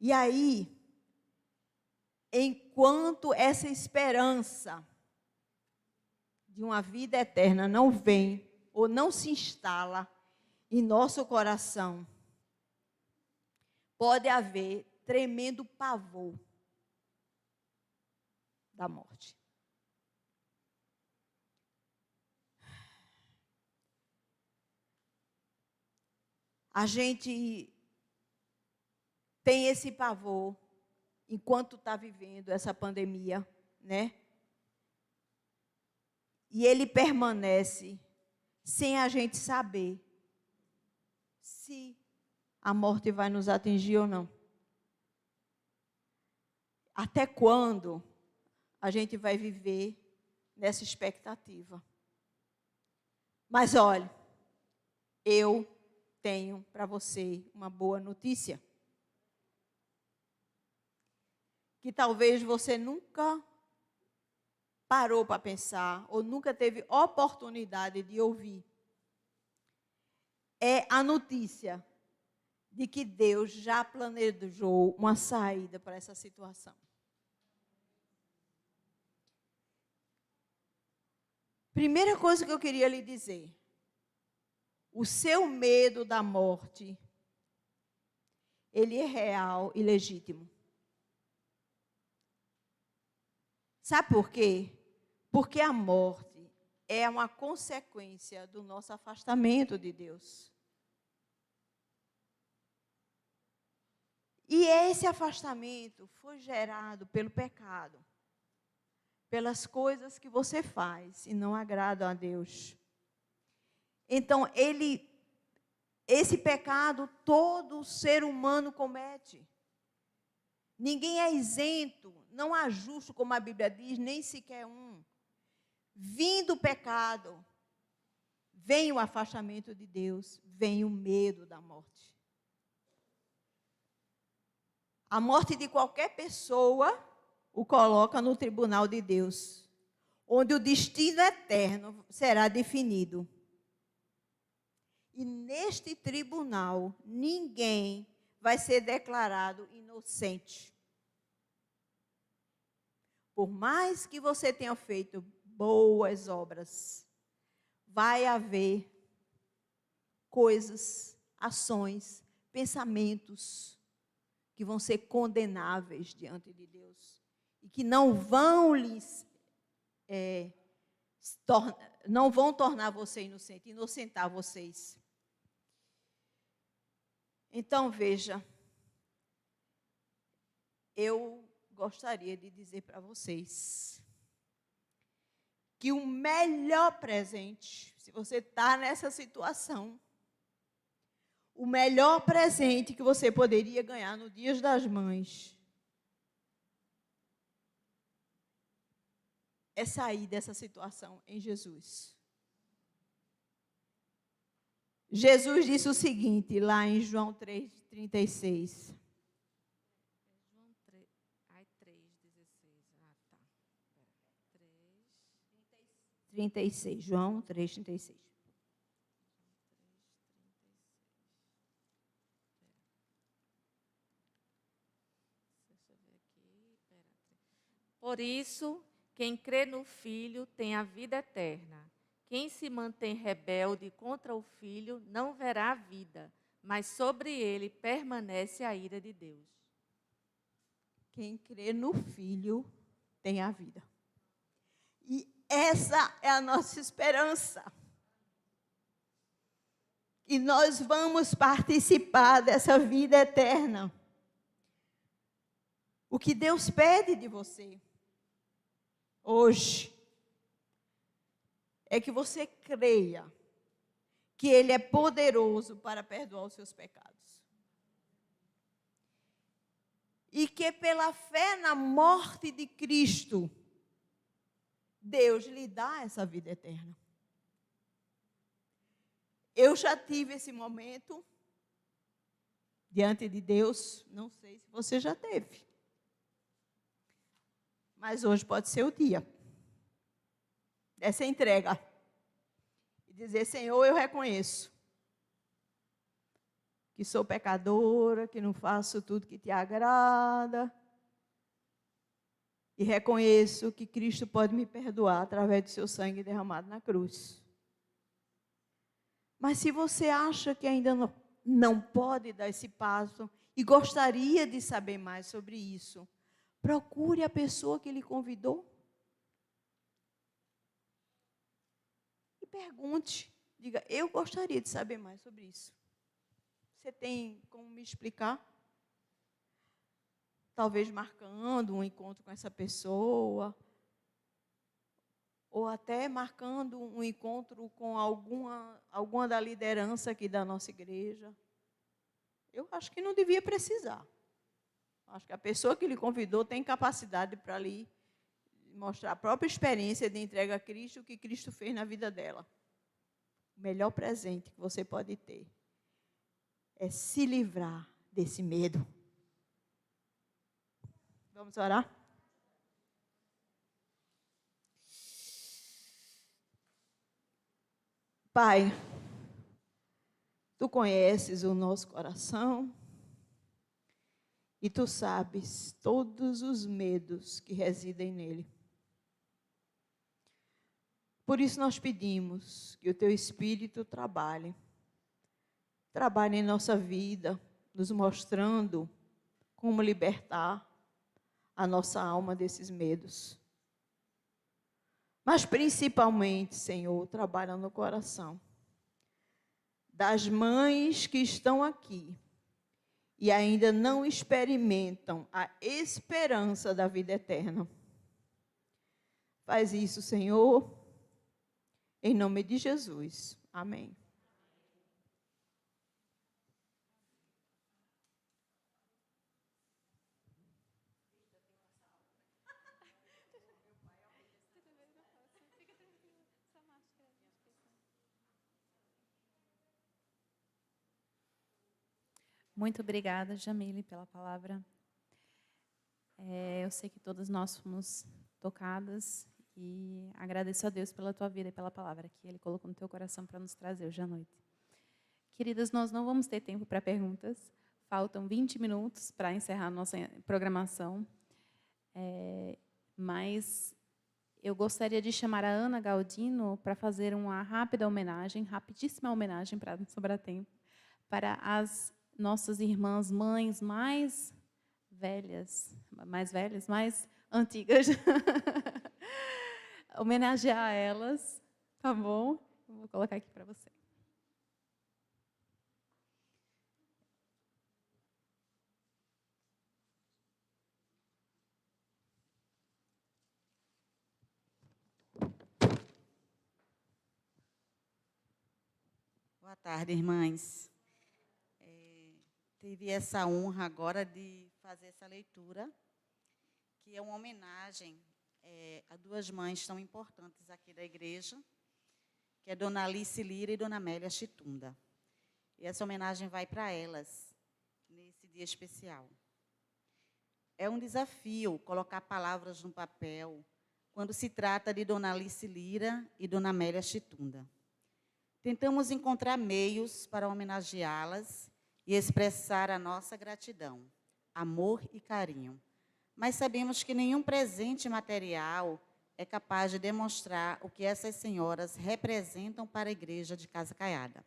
E aí, enquanto essa esperança de uma vida eterna não vem ou não se instala em nosso coração, pode haver tremendo pavor da morte. A gente tem esse pavor enquanto está vivendo essa pandemia, né? E ele permanece sem a gente saber se a morte vai nos atingir ou não. Até quando a gente vai viver nessa expectativa? Mas olha, eu tenho para você uma boa notícia. Que talvez você nunca parou para pensar ou nunca teve oportunidade de ouvir. É a notícia de que Deus já planejou uma saída para essa situação. Primeira coisa que eu queria lhe dizer: o seu medo da morte, ele é real e legítimo. Sabe por quê? Porque a morte é uma consequência do nosso afastamento de Deus. E esse afastamento foi gerado pelo pecado, pelas coisas que você faz e não agradam a Deus. Então, esse pecado todo ser humano comete. Ninguém é isento, não há justo, como a Bíblia diz, nem sequer um. Vindo o pecado, vem o afastamento de Deus, vem o medo da morte. A morte de qualquer pessoa o coloca no tribunal de Deus, onde o destino eterno será definido. E neste tribunal, ninguém vai ser declarado inocente. Por mais que você tenha feito boas obras, vai haver coisas, ações, pensamentos que vão ser condenáveis diante de Deus e que não vão tornar você inocente, inocentar vocês. Então, veja, eu gostaria de dizer para vocês que o melhor presente, se você está nessa situação, o melhor presente que você poderia ganhar no Dia das Mães é sair dessa situação em Jesus. Jesus disse o seguinte, lá em João 3:36. João 3, 3:16. Ah, tá. 36, João 3:36. Por isso, quem crê no Filho tem a vida eterna. Quem se mantém rebelde contra o Filho não verá a vida, mas sobre ele permanece a ira de Deus. Quem crê no Filho tem a vida. E Essa é a nossa esperança. E nós vamos participar dessa vida eterna. O que Deus pede de você hoje é que você creia que Ele é poderoso para perdoar os seus pecados. E que pela fé na morte de Cristo, Deus lhe dá essa vida eterna. Eu já tive esse momento diante de Deus, não sei se você já teve. Mas hoje pode ser o dia dessa entrega. E dizer, Senhor, eu reconheço que sou pecadora, que não faço tudo que te agrada. E reconheço que Cristo pode me perdoar através do seu sangue derramado na cruz. Mas se você acha que ainda não pode dar esse passo e gostaria de saber mais sobre isso, procure a pessoa que lhe convidou. E pergunte, diga, eu gostaria de saber mais sobre isso. Você tem como me explicar? Talvez marcando um encontro com essa pessoa, ou até marcando um encontro com alguma da liderança aqui da nossa igreja. Eu acho que não devia precisar. Acho que a pessoa que lhe convidou tem capacidade para lhe mostrar a própria experiência de entrega a Cristo, o que Cristo fez na vida dela. O melhor presente que você pode ter é se livrar desse medo. Vamos orar? Pai, Tu conheces o nosso coração e Tu sabes todos os medos que residem nele. Por isso nós pedimos que o Teu Espírito trabalhe em nossa vida, nos mostrando como libertar a nossa alma desses medos. Mas principalmente, Senhor, trabalha no coração das mães que estão aqui e ainda não experimentam a esperança da vida eterna. Faz isso, Senhor, em nome de Jesus. Amém. Muito obrigada, Jamile, pela palavra. Eu sei que todas nós fomos tocadas e agradeço a Deus pela tua vida e pela palavra que Ele colocou no teu coração para nos trazer hoje à noite. Queridas, nós não vamos ter tempo para perguntas. Faltam 20 minutos para encerrar a nossa programação. Mas eu gostaria de chamar a Ana Galdino para fazer uma rápida homenagem, rapidíssima homenagem, para não sobrar tempo, para as nossas irmãs mães mais velhas, mais antigas. Homenagear elas, tá bom? Eu vou colocar aqui para você. Boa tarde, irmãs. Tive essa honra agora de fazer essa leitura, que é uma homenagem a duas mães tão importantes aqui da igreja, que é Dona Alice Lira e Dona Amélia Chitunda. E essa homenagem vai para elas, nesse dia especial. É um desafio colocar palavras no papel, quando se trata de Dona Alice Lira e Dona Amélia Chitunda. Tentamos encontrar meios para homenageá-las e expressar a nossa gratidão, amor e carinho. Mas sabemos que nenhum presente material é capaz de demonstrar o que essas senhoras representam para a igreja de Casa Caiada.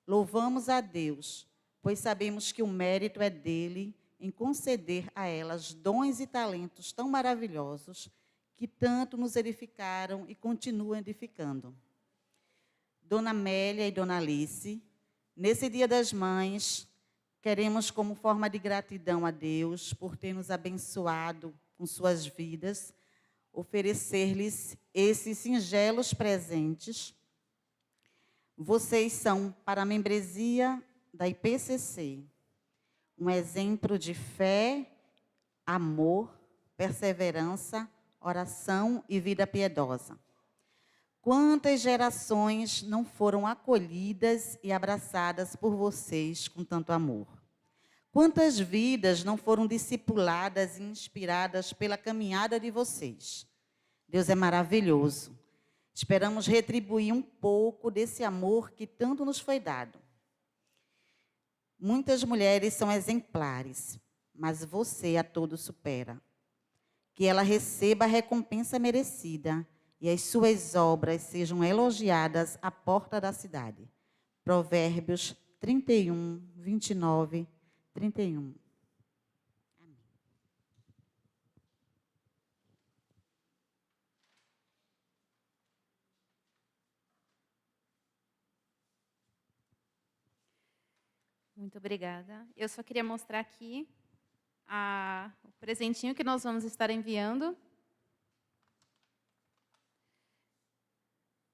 Louvamos a Deus, pois sabemos que o mérito é dele em conceder a elas dons e talentos tão maravilhosos que tanto nos edificaram e continuam edificando. Dona Amélia e Dona Alice, nesse Dia das Mães, queremos, como forma de gratidão a Deus por ter nos abençoado com suas vidas, oferecer-lhes esses singelos presentes. Vocês são, para a membresia da IPCC, um exemplo de fé, amor, perseverança, oração e vida piedosa. Quantas gerações não foram acolhidas e abraçadas por vocês com tanto amor? Quantas vidas não foram discipuladas e inspiradas pela caminhada de vocês? Deus é maravilhoso. Esperamos retribuir um pouco desse amor que tanto nos foi dado. Muitas mulheres são exemplares, mas você a todos supera. Que ela receba a recompensa merecida e as suas obras sejam elogiadas à porta da cidade. Provérbios 31, 29, 31. Amém. Muito obrigada. Eu só queria mostrar aqui o presentinho que nós vamos estar enviando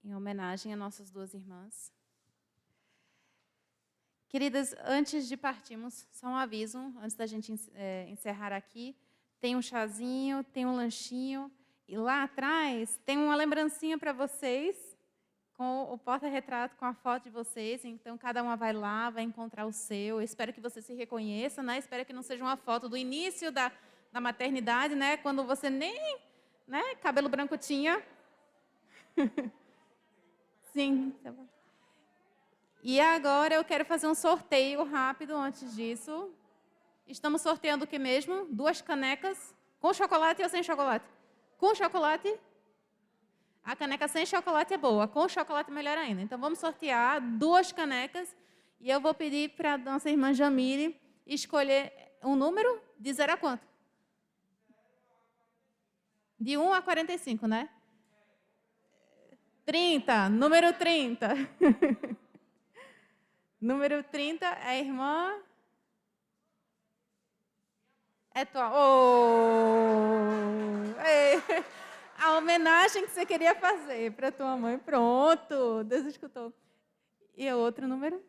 em homenagem a nossas duas irmãs. Queridas, antes de partirmos, só um aviso, antes da gente encerrar aqui, tem um chazinho, tem um lanchinho, e lá atrás tem uma lembrancinha para vocês, com o porta-retrato, com a foto de vocês. Então, cada uma vai lá, vai encontrar o seu. Eu espero que você se reconheça, né? Espero que não seja uma foto do início da maternidade, né? Quando você nem, né, cabelo branco tinha. Sim. Tá bom. E agora eu quero fazer um sorteio rápido antes disso. Estamos sorteando o que mesmo? 2 canecas. Com chocolate ou sem chocolate? Com chocolate? A caneca sem chocolate é boa, com chocolate melhor ainda. Então, vamos sortear 2 canecas e eu vou pedir para a nossa irmã Jamile escolher um número de 0 a quanto? De 1 a 45, né? 30, número 30. Número 30, a irmã... É tua... Oh! Ei. A homenagem que você queria fazer para tua mãe. Pronto, Deus escutou. E o outro número?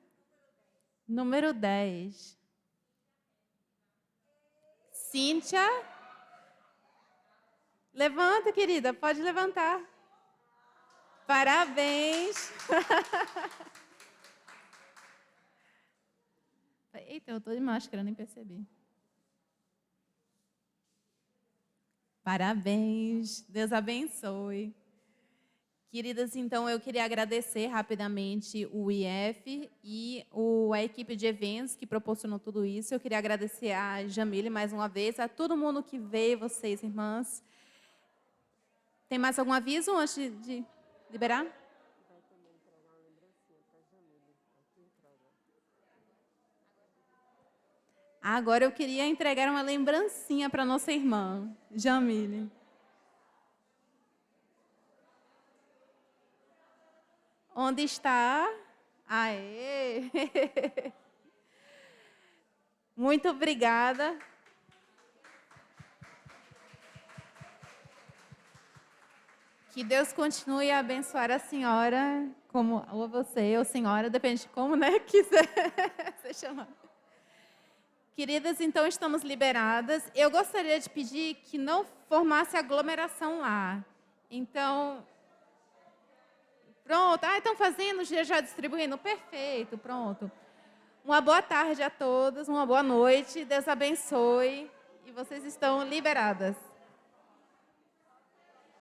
Número 10. Cíntia. Levanta, querida, pode levantar. Parabéns. Eita, eu estou de máscara, nem percebi. Parabéns, Deus abençoe. Queridas, então, eu queria agradecer rapidamente o IF e a equipe de eventos que proporcionou tudo isso. Eu queria agradecer a Jamile mais uma vez, a todo mundo que veio, vocês, irmãs. Tem mais algum aviso antes de liberar? Agora eu queria entregar uma lembrancinha para nossa irmã, Jamile. Onde está? Aê! Muito obrigada. Que Deus continue a abençoar a senhora, como ou você, ou senhora, depende de como, né, quiser ser chamada. Queridas, então estamos liberadas. Eu gostaria de pedir que não formasse aglomeração lá. Então, pronto. Estão fazendo, já distribuindo? Perfeito, pronto. Uma boa tarde a todos, uma boa noite. Deus abençoe. E vocês estão liberadas.